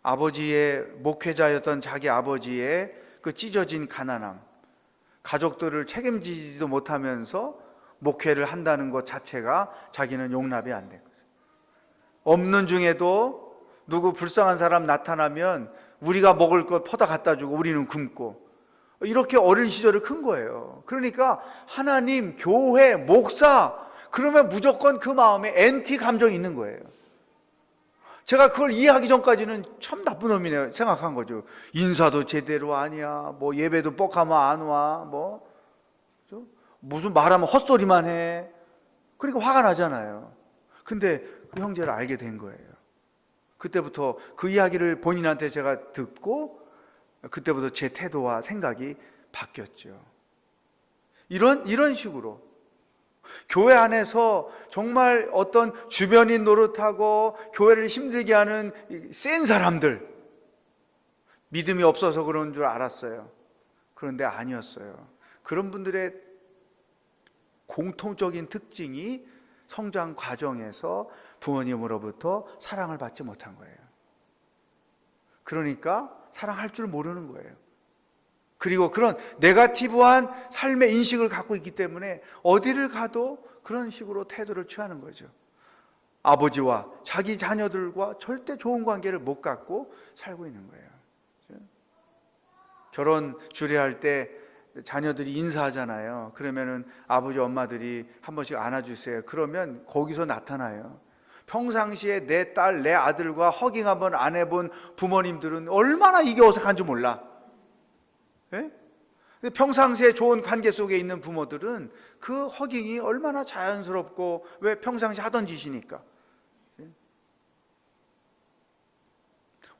아버지의 목회자였던 자기 아버지의 그 찢어진 가난함, 가족들을 책임지지도 못하면서 목회를 한다는 것 자체가 자기는 용납이 안 된 거죠. 없는 중에도 누구 불쌍한 사람 나타나면 우리가 먹을 것 퍼다 갖다 주고 우리는 굶고, 이렇게 어린 시절을 큰 거예요. 그러니까 하나님, 교회, 목사 그러면 무조건 그 마음에 엔티 감정이 있는 거예요. 제가 그걸 이해하기 전까지는 참 나쁜 놈이네요 생각한 거죠. 인사도 제대로 아니야, 뭐 예배도 뻑하면 안 와, 뭐 무슨 말하면 헛소리만 해. 그러니까 화가 나잖아요. 근데 그 형제를 알게 된 거예요. 그때부터 그 이야기를 본인한테 제가 듣고 그때부터 제 태도와 생각이 바뀌었죠. 이런 식으로 교회 안에서 정말 어떤 주변인 노릇하고 교회를 힘들게 하는 센 사람들, 믿음이 없어서 그런 줄 알았어요. 그런데 아니었어요. 그런 분들의 공통적인 특징이 성장 과정에서 부모님으로부터 사랑을 받지 못한 거예요. 그러니까 사랑할 줄 모르는 거예요. 그리고 그런 네거티브한 삶의 인식을 갖고 있기 때문에 어디를 가도 그런 식으로 태도를 취하는 거죠. 아버지와 자기 자녀들과 절대 좋은 관계를 못 갖고 살고 있는 거예요. 결혼 주례할 때 자녀들이 인사하잖아요. 그러면은 아버지 엄마들이 한 번씩 안아주세요. 그러면 거기서 나타나요. 평상시에 내 딸, 내 아들과 허깅 한번 안 해본 부모님들은 얼마나 이게 어색한지 몰라. 예? 근데 평상시에 좋은 관계 속에 있는 부모들은 그 허깅이 얼마나 자연스럽고, 왜 평상시 하던 짓이니까.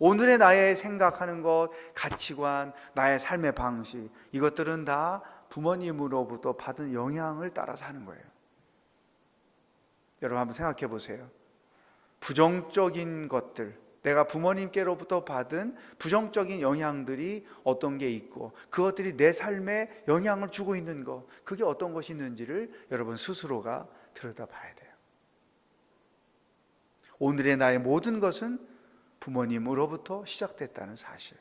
오늘의 나의 생각하는 것, 가치관, 나의 삶의 방식, 이것들은 다 부모님으로부터 받은 영향을 따라서 하는 거예요. 여러분 한번 생각해 보세요. 부정적인 것들, 내가 부모님께로부터 받은 부정적인 영향들이 어떤 게 있고, 그것들이 내 삶에 영향을 주고 있는 것, 그게 어떤 것이 있는지를 여러분 스스로가 들여다봐야 돼요. 오늘의 나의 모든 것은 부모님으로부터 시작됐다는 사실.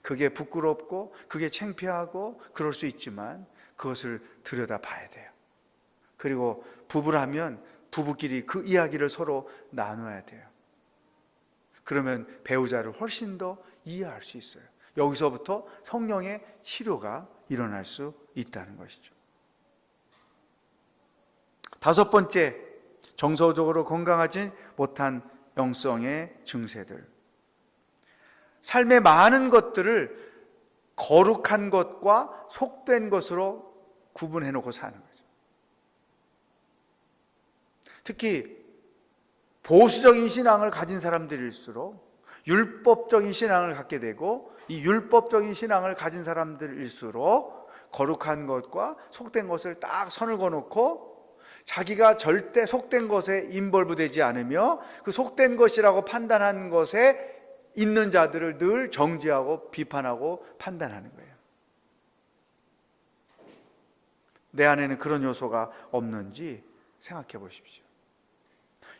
그게 부끄럽고 그게 창피하고 그럴 수 있지만 그것을 들여다봐야 돼요. 그리고 부부라면 부부끼리 그 이야기를 서로 나눠야 돼요. 그러면 배우자를 훨씬 더 이해할 수 있어요. 여기서부터 성령의 치료가 일어날 수 있다는 것이죠. 다섯 번째, 정서적으로 건강하지 못한 영성의 증세들. 삶의 많은 것들을 거룩한 것과 속된 것으로 구분해 놓고 사는 거죠. 특히 보수적인 신앙을 가진 사람들일수록, 율법적인 신앙을 갖게 되고, 이 율법적인 신앙을 가진 사람들일수록 거룩한 것과 속된 것을 딱 선을 그어놓고 자기가 절대 속된 것에 인벌브되지 않으며 그 속된 것이라고 판단한 것에 있는 자들을 늘 정죄하고 비판하고 판단하는 거예요. 내 안에는 그런 요소가 없는지 생각해 보십시오.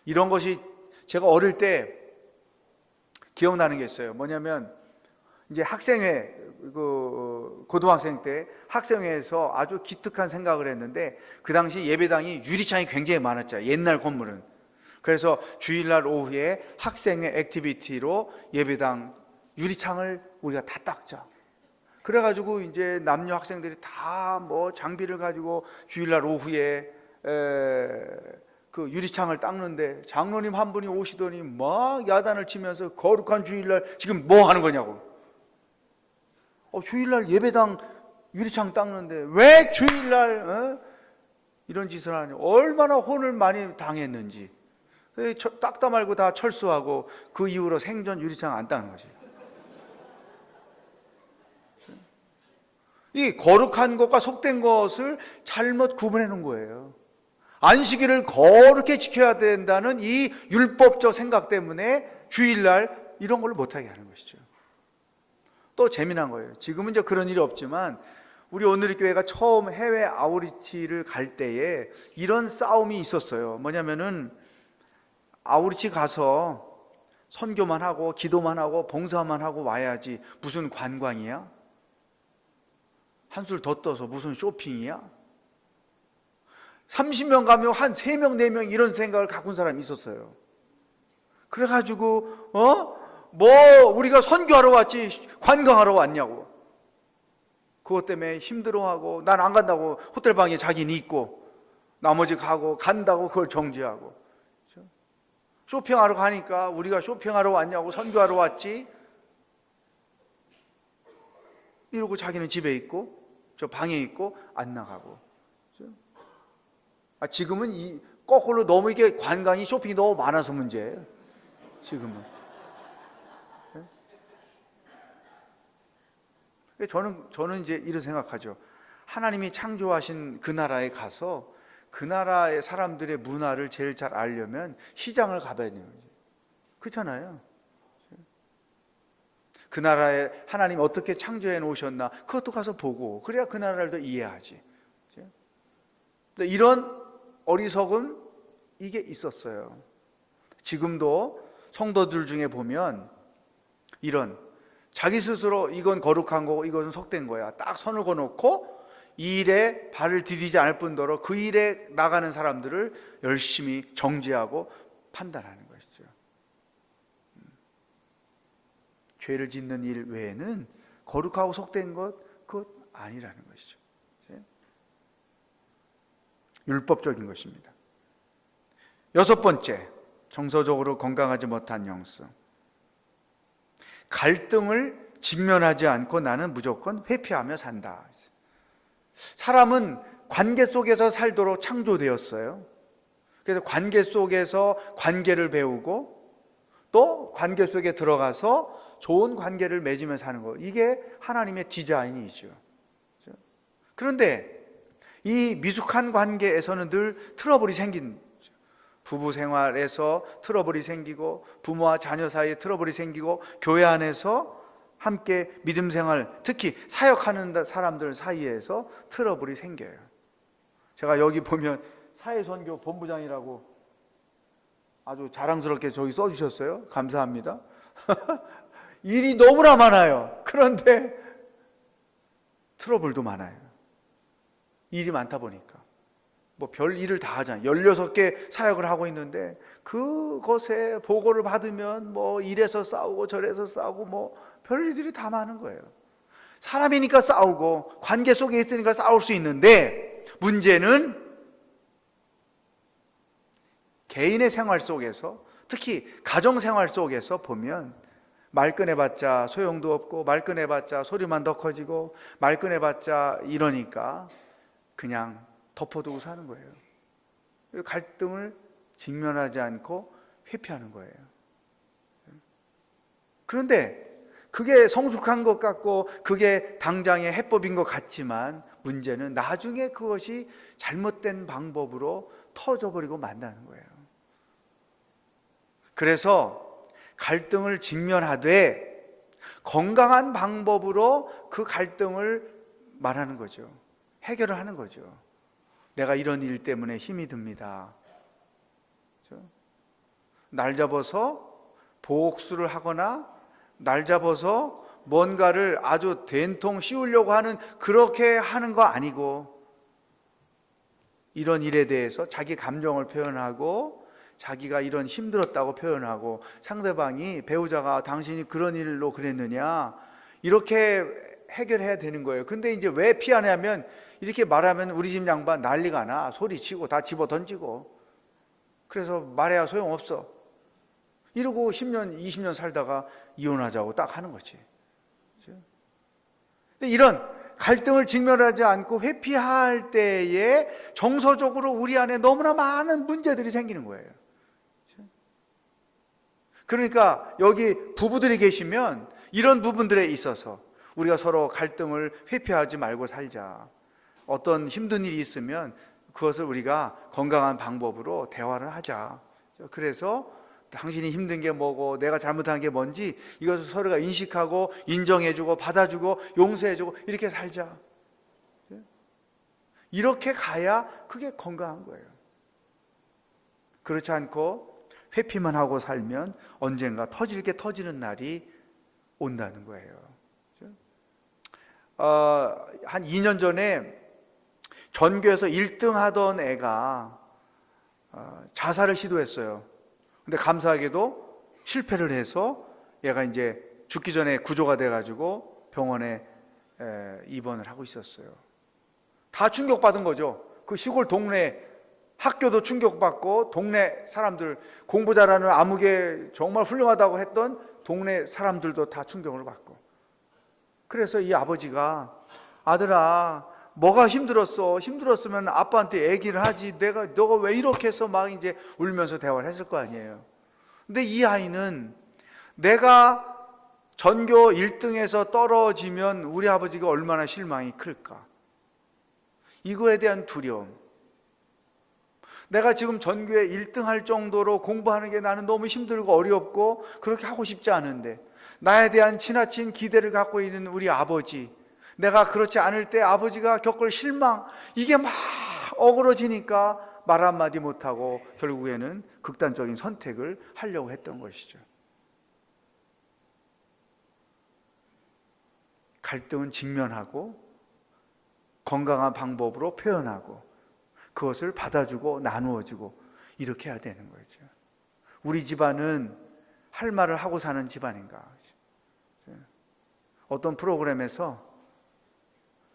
이런 것이 제가 어릴 때 기억나는 게 있어요. 뭐냐면 이제 학생회, 고등학생 때 학생회에서 아주 기특한 생각을 했는데, 그 당시 예배당이 유리창이 굉장히 많았죠. 옛날 건물은. 그래서 주일날 오후에 학생회 액티비티로 예배당 유리창을 우리가 다 닦자. 그래가지고 이제 남녀 학생들이 다 뭐 장비를 가지고 주일날 오후에 그 유리창을 닦는데, 장로님 한 분이 오시더니 막 야단을 치면서 거룩한 주일날 지금 뭐 하는 거냐고. 주일날 예배당 유리창 닦는데 왜 주일날 이런 짓을 하냐. 얼마나 혼을 많이 당했는지. 닦다 말고 다 철수하고 그 이후로 생전 유리창 안 닦는 거지. 이 거룩한 것과 속된 것을 잘못 구분해 놓은 거예요. 안식일을 거룩히 지켜야 된다는 이 율법적 생각 때문에 주일날 이런 걸 못하게 하는 것이죠. 또 재미난 거예요. 지금은 이제 그런 일이 없지만 우리 오늘의 교회가 처음 해외 아우리치를 갈 때에 이런 싸움이 있었어요. 뭐냐면은 아우리치 가서 선교만 하고 기도만 하고 봉사만 하고 와야지 무슨 관광이야? 한술 더 떠서 무슨 쇼핑이야? 30명 가면 한 3명, 4명 이런 생각을 갖고 온 사람이 있었어요. 그래가지고 뭐 우리가 선교하러 왔지 관광하러 왔냐고. 그것 때문에 힘들어하고, 난 안 간다고 호텔방에 자기는 있고, 나머지 가고 간다고 그걸 정죄하고. 그렇죠? 쇼핑하러 가니까 우리가 쇼핑하러 왔냐고, 선교하러 왔지 이러고 자기는 집에 있고 저 방에 있고 안 나가고. 그렇죠? 지금은 이 거꾸로 너무 이게 관광이 쇼핑이 너무 많아서 문제예요. 지금은. 저는 이제 이런 생각하죠. 하나님이 창조하신 그 나라에 가서 그 나라의 사람들의 문화를 제일 잘 알려면 시장을 가봐야 되는 거지. 그렇잖아요. 그 나라에 하나님 어떻게 창조해 놓으셨나 그것도 가서 보고, 그래야 그 나라를 더 이해하지. 근데 이런 어리석음, 이게 있었어요. 지금도 성도들 중에 보면 이런 자기 스스로 이건 거룩한 거고 이것은 속된 거야 딱 선을 그어놓고 이 일에 발을 디디지 않을 뿐더러 그 일에 나가는 사람들을 열심히 정죄하고 판단하는 것이죠. 죄를 짓는 일 외에는 거룩하고 속된 것, 그것 아니라는 것이죠. 율법적인 것입니다. 여섯 번째, 정서적으로 건강하지 못한 영성. 갈등을 직면하지 않고 나는 무조건 회피하며 산다. 사람은 관계 속에서 살도록 창조되었어요. 그래서 관계 속에서 관계를 배우고 또 관계 속에 들어가서 좋은 관계를 맺으며 사는 것, 이게 하나님의 디자인이죠. 그런데 이 미숙한 관계에서는 늘 트러블이 생긴, 부부 생활에서 트러블이 생기고 부모와 자녀 사이에 트러블이 생기고 교회 안에서 함께 믿음 생활, 특히 사역하는 사람들 사이에서 트러블이 생겨요. 제가 여기 보면 사회선교 본부장이라고 아주 자랑스럽게 저기 써주셨어요. 감사합니다. 일이 너무나 많아요. 그런데 트러블도 많아요. 일이 많다 보니까 뭐 별 일을 다 하잖아요. 16개 사역을 하고 있는데 그것에 보고를 받으면 뭐 이래서 싸우고 저래서 싸우고 뭐 별일들이 다 많은 거예요. 사람이니까 싸우고 관계 속에 있으니까 싸울 수 있는데, 문제는 개인의 생활 속에서, 특히 가정 생활 속에서 보면 말 꺼내봤자 소용도 없고 말 꺼내봤자 소리만 더 커지고 말 꺼내봤자 이러니까 그냥 덮어두고 사는 거예요. 갈등을 직면하지 않고 회피하는 거예요. 그런데 그게 성숙한 것 같고 그게 당장의 해법인 것 같지만, 문제는 나중에 그것이 잘못된 방법으로 터져버리고 만다는 거예요. 그래서 갈등을 직면하되 건강한 방법으로 그 갈등을 말하는 거죠. 해결을 하는 거죠. 내가 이런 일 때문에 힘이 듭니다. 그렇죠? 날 잡아서 복수를 하거나 날 잡아서 뭔가를 아주 된통 씌우려고 하는, 그렇게 하는 거 아니고 이런 일에 대해서 자기 감정을 표현하고 자기가 이런 힘들었다고 표현하고, 상대방이, 배우자가 당신이 그런 일로 그랬느냐, 이렇게 해결해야 되는 거예요. 근데 이제 왜 피하냐면, 이렇게 말하면 우리 집 양반 난리가 나, 소리치고 다 집어 던지고, 그래서 말해야 소용없어 이러고 10년 20년 살다가 이혼하자고 딱 하는 거지. 근데 이런 갈등을 직면하지 않고 회피할 때에 정서적으로 우리 안에 너무나 많은 문제들이 생기는 거예요. 그러니까 여기 부부들이 계시면 이런 부분들에 있어서 우리가 서로 갈등을 회피하지 말고 살자. 어떤 힘든 일이 있으면 그것을 우리가 건강한 방법으로 대화를 하자. 그래서 당신이 힘든 게 뭐고 내가 잘못한 게 뭔지 이것을 서로가 인식하고 인정해주고 받아주고 용서해주고 이렇게 살자. 이렇게 가야 그게 건강한 거예요. 그렇지 않고 회피만 하고 살면 언젠가 터질 게 터지는 날이 온다는 거예요. 한 2년 전에 전교에서 1등 하던 애가 자살을 시도했어요. 근데 감사하게도 실패를 해서 얘가 이제 죽기 전에 구조가 돼가지고 병원에 입원을 하고 있었어요. 다 충격받은 거죠. 그 시골 동네 학교도 충격받고, 동네 사람들, 공부 잘하는 아무개 정말 훌륭하다고 했던 동네 사람들도 다 충격을 받고. 그래서 이 아버지가, 아들아 뭐가 힘들었어? 힘들었으면 아빠한테 얘기를 하지, 너가 왜 이렇게 해서 막 이제 울면서 대화를 했을 거 아니에요. 근데 이 아이는 내가 전교 1등에서 떨어지면 우리 아버지가 얼마나 실망이 클까, 이거에 대한 두려움. 내가 지금 전교에 1등 할 정도로 공부하는 게 나는 너무 힘들고 어렵고 그렇게 하고 싶지 않은데, 나에 대한 지나친 기대를 갖고 있는 우리 아버지, 내가 그렇지 않을 때 아버지가 겪을 실망, 이게 막 어그러지니까 말 한마디 못하고 결국에는 극단적인 선택을 하려고 했던 것이죠. 갈등은 직면하고 건강한 방법으로 표현하고 그것을 받아주고 나누어주고 이렇게 해야 되는 거죠. 우리 집안은 할 말을 하고 사는 집안인가. 어떤 프로그램에서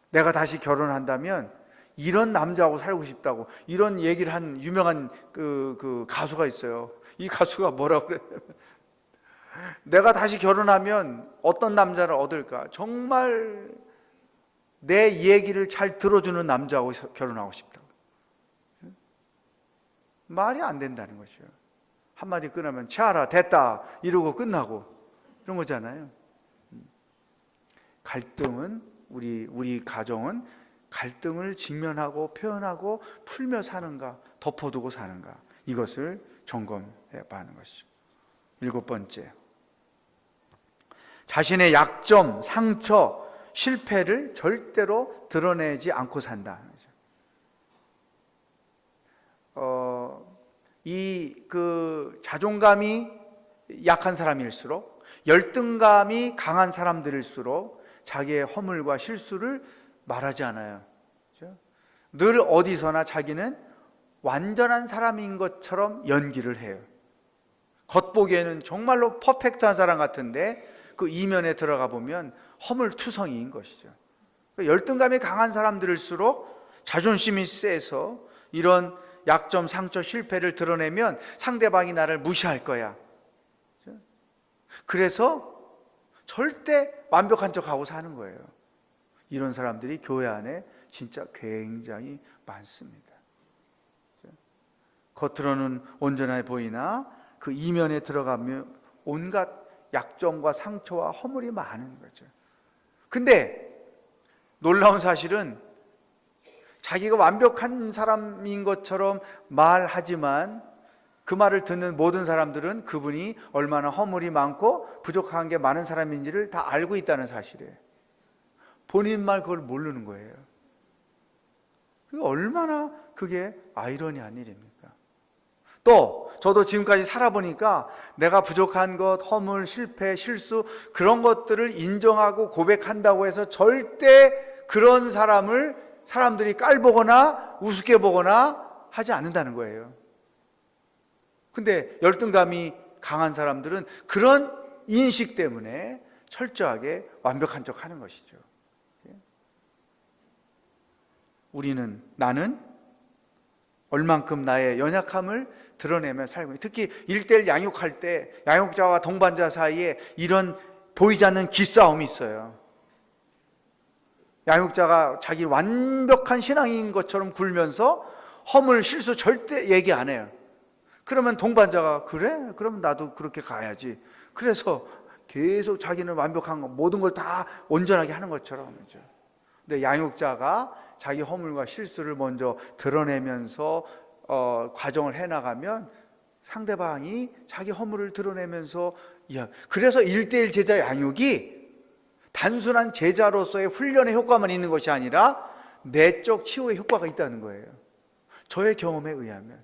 내가 다시 결혼한다면 이런 남자하고 살고 싶다고 이런 얘기를 한 유명한 그 가수가 있어요. 이 가수가 뭐라고 그랬냐면, 내가 다시 결혼하면 어떤 남자를 얻을까? 정말 내 얘기를 잘 들어주는 남자하고 결혼하고 싶다고. 말이 안 된다는 것이요. 한마디 끝나면 차라 됐다 이러고 끝나고 이런 거잖아요. 갈등은 우리 가정은 갈등을 직면하고 표현하고 풀며 사는가, 덮어두고 사는가, 이것을 점검해 봐야 하는 것이죠. 7번째, 자신의 약점, 상처, 실패를 절대로 드러내지 않고 산다. 자존감이 약한 사람일수록, 열등감이 강한 사람들일수록 자기의 허물과 실수를 말하지 않아요. 그렇죠? 늘 어디서나 자기는 완전한 사람인 것처럼 연기를 해요. 겉보기에는 정말로 퍼펙트한 사람 같은데 그 이면에 들어가 보면 허물투성이인 것이죠. 열등감이 강한 사람들일수록 자존심이 세서 이런 약점, 상처, 실패를 드러내면 상대방이 나를 무시할 거야. 그래서 절대 완벽한 척하고 사는 거예요. 이런 사람들이 교회 안에 진짜 굉장히 많습니다. 겉으로는 온전해 보이나 그 이면에 들어가면 온갖 약점과 상처와 허물이 많은 거죠. 근데 놀라운 사실은 자기가 완벽한 사람인 것처럼 말하지만 그 말을 듣는 모든 사람들은 그분이 얼마나 허물이 많고 부족한 게 많은 사람인지를 다 알고 있다는 사실이에요. 본인 말 그걸 모르는 거예요. 얼마나 그게 아이러니한 일입니까? 또 저도 지금까지 살아보니까 내가 부족한 것, 허물, 실패, 실수 그런 것들을 인정하고 고백한다고 해서 절대 그런 사람들이 깔보거나 우습게 보거나 하지 않는다는 거예요. 근데 열등감이 강한 사람들은 그런 인식 때문에 철저하게 완벽한 척 하는 것이죠. 나는 얼만큼 나의 연약함을 드러내며 살고, 특히 1:1 양육할 때 양육자와 동반자 사이에 이런 보이지 않는 기싸움이 있어요. 양육자가 자기 완벽한 신앙인 것처럼 굴면서 허물, 실수 절대 얘기 안 해요. 그러면 동반자가 그래? 그럼 나도 그렇게 가야지. 그래서 계속 자기는 완벽한 거, 모든 걸 다 온전하게 하는 것처럼. 근데 양육자가 자기 허물과 실수를 먼저 드러내면서 과정을 해나가면 상대방이 자기 허물을 드러내면서, 그래서 1:1 제자 양육이 단순한 제자로서의 훈련의 효과만 있는 것이 아니라 내적 치유의 효과가 있다는 거예요. 저의 경험에 의하면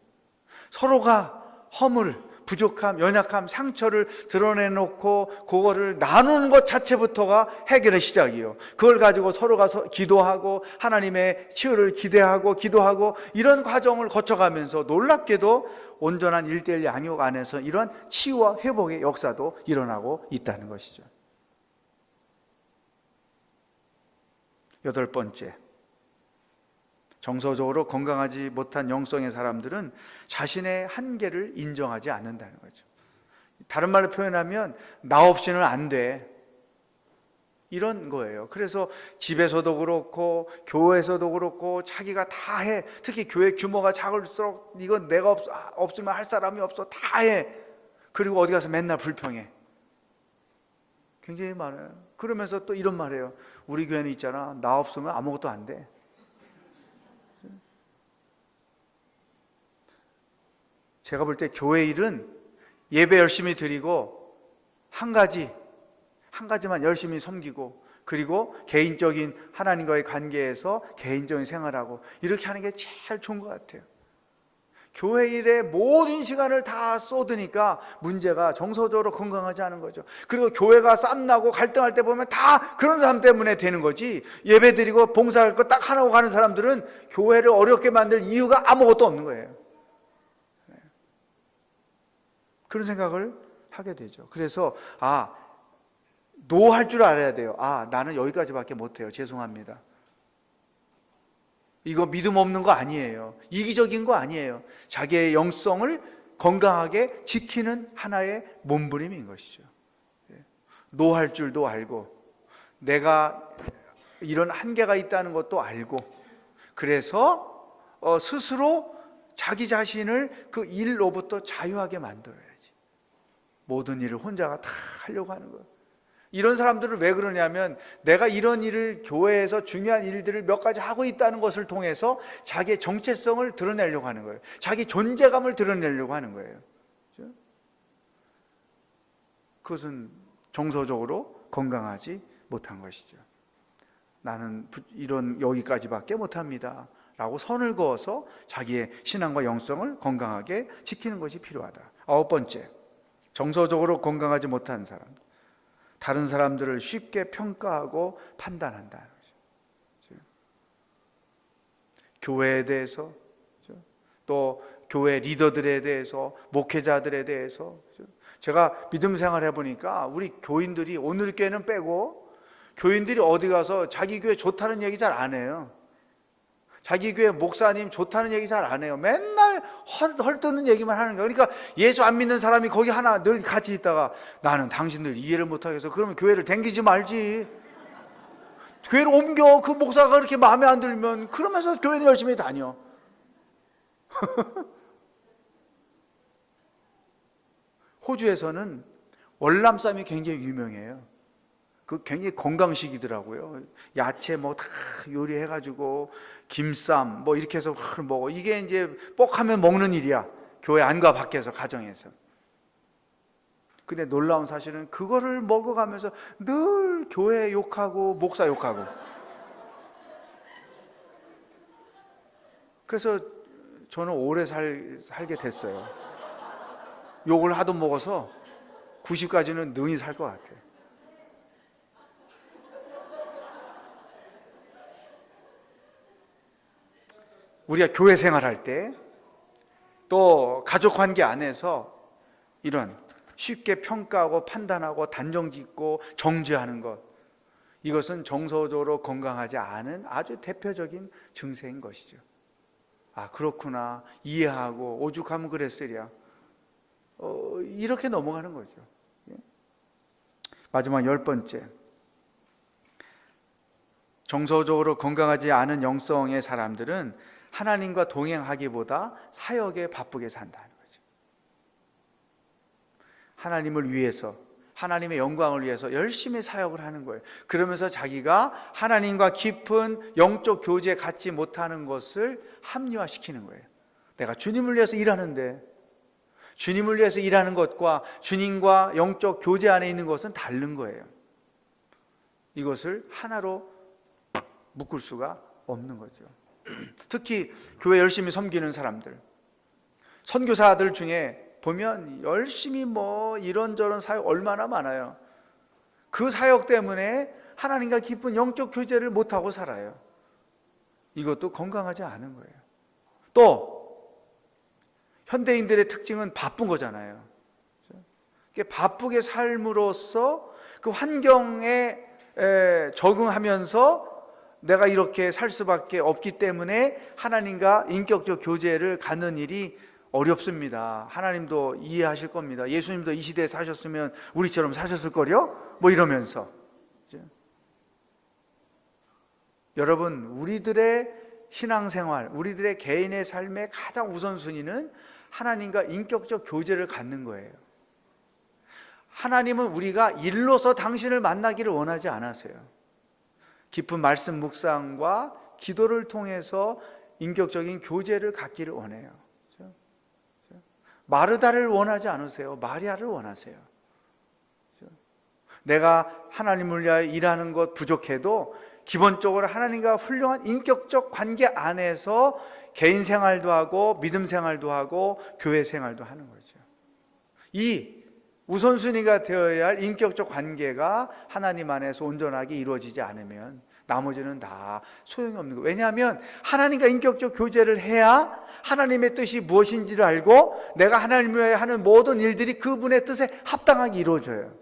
서로가 허물, 부족함, 연약함, 상처를 드러내놓고 그거를 나누는 것 자체부터가 해결의 시작이에요. 그걸 가지고 서로가 기도하고 하나님의 치유를 기대하고 기도하고 이런 과정을 거쳐가면서 놀랍게도 온전한 1:1 양육 안에서 이런 치유와 회복의 역사도 일어나고 있다는 것이죠. 8번째, 정서적으로 건강하지 못한 영성의 사람들은 자신의 한계를 인정하지 않는다는 거죠. 다른 말로 표현하면 나 없이는 안 돼, 이런 거예요. 그래서 집에서도 그렇고 교회에서도 그렇고 자기가 다 해. 특히 교회 규모가 작을수록 이건 내가 없으면 할 사람이 없어, 다 해. 그리고 어디 가서 맨날 불평해. 굉장히 많아요. 그러면서 또 이런 말이에요. 우리 교회는 있잖아, 나 없으면 아무것도 안 돼. 제가 볼 때 교회 일은 예배 열심히 드리고 한 가지만 열심히 섬기고, 그리고 개인적인 하나님과의 관계에서 개인적인 생활하고, 이렇게 하는 게 제일 좋은 것 같아요. 교회 일에 모든 시간을 다 쏟으니까 문제가 정서적으로 건강하지 않은 거죠. 그리고 교회가 쌈나고 갈등할 때 보면 다 그런 사람 때문에 되는 거지, 예배 드리고 봉사할 거 딱 하나 하고 가는 사람들은 교회를 어렵게 만들 이유가 아무것도 없는 거예요. 그런 생각을 하게 되죠. 그래서 노 할 줄 알아야 돼요. 나는 여기까지밖에 못해요, 죄송합니다. 이거 믿음 없는 거 아니에요. 이기적인 거 아니에요. 자기의 영성을 건강하게 지키는 하나의 몸부림인 것이죠. 노할 줄도 알고 내가 이런 한계가 있다는 것도 알고 그래서 스스로 자기 자신을 그 일로부터 자유하게 만들어야지. 모든 일을 혼자가 다 하려고 하는 거예요. 이런 사람들은 왜 그러냐면 내가 이런 일을 교회에서 중요한 일들을 몇 가지 하고 있다는 것을 통해서 자기의 정체성을 드러내려고 하는 거예요. 자기 존재감을 드러내려고 하는 거예요. 그렇죠? 그것은 정서적으로 건강하지 못한 것이죠. 나는 이런 여기까지밖에 못합니다 라고 선을 그어서 자기의 신앙과 영성을 건강하게 지키는 것이 필요하다. 9번째, 정서적으로 건강하지 못한 사람, 다른 사람들을 쉽게 평가하고 판단한다는 거죠. 교회에 대해서, 또 교회 리더들에 대해서, 목회자들에 대해서. 제가 믿음 생활 해보니까 우리 교인들이, 오늘 교회는 빼고 교인들이 어디 가서 자기 교회 좋다는 얘기 잘 안 해요. 자기 교회 목사님 좋다는 얘기 잘 안 해요. 맨날 헐뜯는 얘기만 하는 거예요. 그러니까 예수 안 믿는 사람이 거기 하나 늘 같이 있다가 나는 당신들 이해를 못하겠어. 그러면 교회를 댕기지 말지. 교회를 옮겨. 그 목사가 그렇게 마음에 안 들면. 그러면서 교회는 열심히 다녀. 호주에서는 월남쌈이 굉장히 유명해요. 그 굉장히 건강식이더라고요. 야채 뭐 다 요리해가지고 김쌈 뭐 이렇게 해서 먹어. 이게 이제 뻑하면 먹는 일이야. 교회 안과 밖에서, 가정에서. 근데 놀라운 사실은 그거를 먹어가면서 늘 교회 욕하고 목사 욕하고. 그래서 저는 오래 살게 됐어요. 욕을 하도 먹어서 90까지는 능히 살 것 같아요. 우리가 교회 생활할 때 또 가족 관계 안에서 이런 쉽게 평가하고 판단하고 단정짓고 정죄하는 것, 이것은 정서적으로 건강하지 않은 아주 대표적인 증세인 것이죠. 아, 그렇구나, 이해하고 오죽하면 그랬으랴, 이렇게 넘어가는 거죠. 마지막 10번째, 정서적으로 건강하지 않은 영성의 사람들은 하나님과 동행하기보다 사역에 바쁘게 산다는 거죠. 하나님을 위해서, 하나님의 영광을 위해서 열심히 사역을 하는 거예요. 그러면서 자기가 하나님과 깊은 영적 교제에 갖지 못하는 것을 합리화시키는 거예요. 내가 주님을 위해서 일하는데, 주님을 위해서 일하는 것과 주님과 영적 교제 안에 있는 것은 다른 거예요. 이것을 하나로 묶을 수가 없는 거죠. 특히 교회 열심히 섬기는 사람들, 선교사들 중에 보면 열심히 뭐 이런저런 사역 얼마나 많아요. 그 사역 때문에 하나님과 깊은 영적 교제를 못하고 살아요. 이것도 건강하지 않은 거예요. 또 현대인들의 특징은 바쁜 거잖아요. 바쁘게 삶으로써 그 환경에 적응하면서 내가 이렇게 살 수밖에 없기 때문에 하나님과 인격적 교제를 갖는 일이 어렵습니다. 하나님도 이해하실 겁니다. 예수님도 이 시대에 사셨으면 우리처럼 사셨을 거요? 뭐 이러면서. 여러분, 우리들의 신앙생활, 우리들의 개인의 삶의 가장 우선순위는 하나님과 인격적 교제를 갖는 거예요. 하나님은 우리가 일로서 당신을 만나기를 원하지 않으세요. 깊은 말씀 묵상과 기도를 통해서 인격적인 교제를 갖기를 원해요. 마르다를 원하지 않으세요. 마리아를 원하세요. 내가 하나님을 위하여 일하는 것 부족해도 기본적으로 하나님과 훌륭한 인격적 관계 안에서 개인 생활도 하고 믿음 생활도 하고 교회 생활도 하는 거죠. 이 우선순위가 되어야 할 인격적 관계가 하나님 안에서 온전하게 이루어지지 않으면 나머지는 다 소용이 없는 거예요. 왜냐하면 하나님과 인격적 교제를 해야 하나님의 뜻이 무엇인지를 알고 내가 하나님을 위해 하는 모든 일들이 그분의 뜻에 합당하게 이루어져요.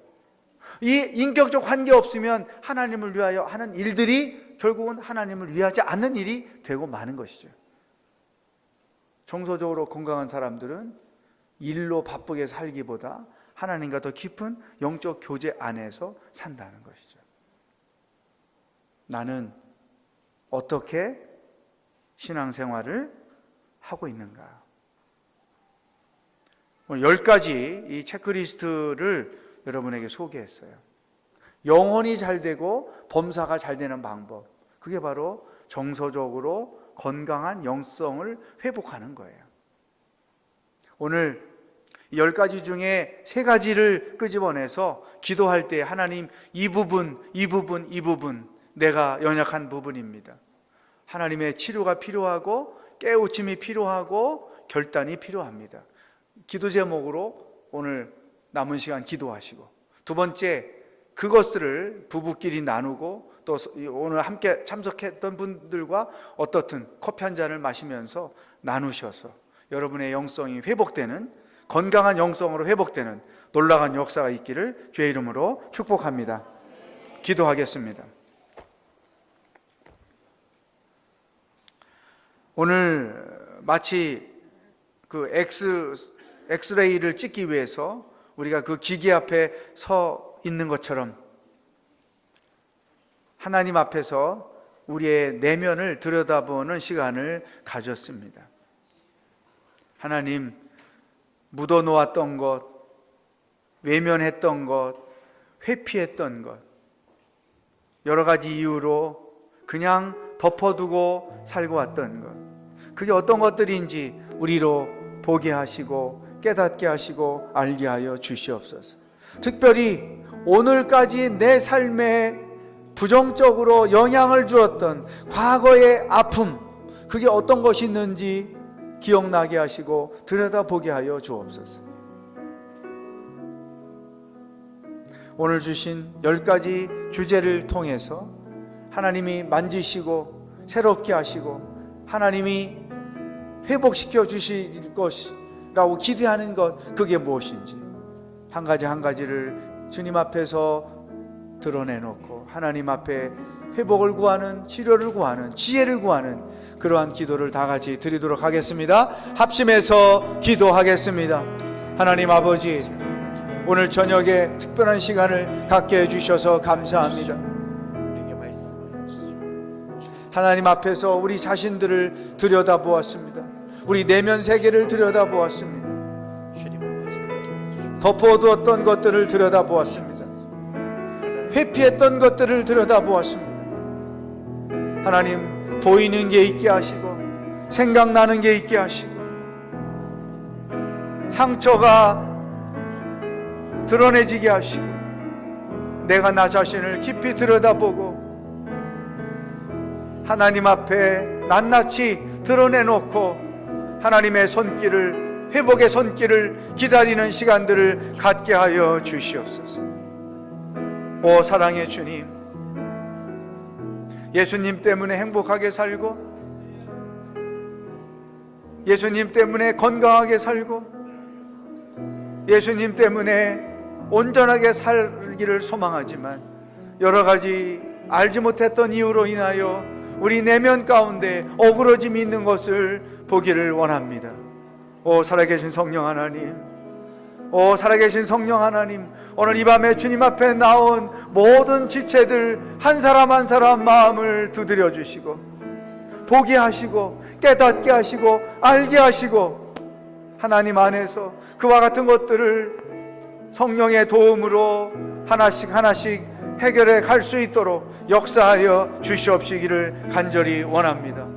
이 인격적 관계 없으면 하나님을 위하여 하는 일들이 결국은 하나님을 위하지 않는 일이 되고 마는 것이죠. 정서적으로 건강한 사람들은 일로 바쁘게 살기보다 하나님과 더 깊은 영적 교제 안에서 산다는 것이죠. 나는 어떻게 신앙생활을 하고 있는가? 오늘 10가지 이 체크리스트를 여러분에게 소개했어요. 영혼이 잘 되고 범사가 잘 되는 방법, 그게 바로 정서적으로 건강한 영성을 회복하는 거예요. 오늘 10가지 중에 3가지를 끄집어내서 기도할 때 하나님, 이 부분 내가 연약한 부분입니다. 하나님의 치료가 필요하고 깨우침이 필요하고 결단이 필요합니다. 기도 제목으로 오늘 남은 시간 기도하시고, 두 번째, 그것들을 부부끼리 나누고, 또 오늘 함께 참석했던 분들과 어떻든 커피 한 잔을 마시면서 나누셔서 여러분의 영성이 회복되는, 건강한 영성으로 회복되는 놀라운 역사가 있기를 주의 이름으로 축복합니다. 기도하겠습니다. 오늘 마치 그 엑스레이를 찍기 위해서 우리가 그 기계 앞에 서 있는 것처럼 하나님 앞에서 우리의 내면을 들여다보는 시간을 가졌습니다. 하나님, 묻어놓았던 것, 외면했던 것, 회피했던 것, 여러 가지 이유로 그냥 덮어두고 살고 왔던 것, 그게 어떤 것들인지 우리로 보게 하시고 깨닫게 하시고 알게 하여 주시옵소서. 특별히 오늘까지 내 삶에 부정적으로 영향을 주었던 과거의 아픔, 그게 어떤 것이 있는지 기억나게 하시고 들여다보게 하여 주옵소서. 오늘 주신 10가지 주제를 통해서 하나님이 만지시고 새롭게 하시고 하나님이 회복시켜 주실 것이라고 기대하는 것, 그게 무엇인지 한 가지 한 가지를 주님 앞에서 드러내놓고 하나님 앞에 회복을 구하는, 치료를 구하는, 지혜를 구하는 그러한 기도를 다 같이 드리도록 하겠습니다. 합심해서 기도하겠습니다. 하나님 아버지, 오늘 저녁에 특별한 시간을 갖게 해주셔서 감사합니다. 하나님 앞에서 우리 자신들을 들여다보았습니다. 우리 내면 세계를 들여다보았습니다. 덮어두었던 것들을 들여다보았습니다. 회피했던 것들을 들여다보았습니다. 하나님, 보이는 게 있게 하시고 생각나는 게 있게 하시고 상처가 드러내지게 하시고 내가 나 자신을 깊이 들여다보고 하나님 앞에 낱낱이 드러내놓고 하나님의 손길을, 회복의 손길을 기다리는 시간들을 갖게 하여 주시옵소서. 오 사랑의 주님, 예수님 때문에 행복하게 살고 예수님 때문에 건강하게 살고 예수님 때문에 온전하게 살기를 소망하지만 여러 가지 알지 못했던 이유로 인하여 우리 내면 가운데 어그러짐이 있는 것을 보기를 원합니다. 오 살아계신 성령 하나님, 오 살아계신 성령 하나님, 오늘 이 밤에 주님 앞에 나온 모든 지체들 한 사람 한 사람 마음을 두드려 주시고 보게 하시고 깨닫게 하시고 알게 하시고 하나님 안에서 그와 같은 것들을 성령의 도움으로 하나씩 하나씩 해결해 갈 수 있도록 역사하여 주시옵시기를 간절히 원합니다.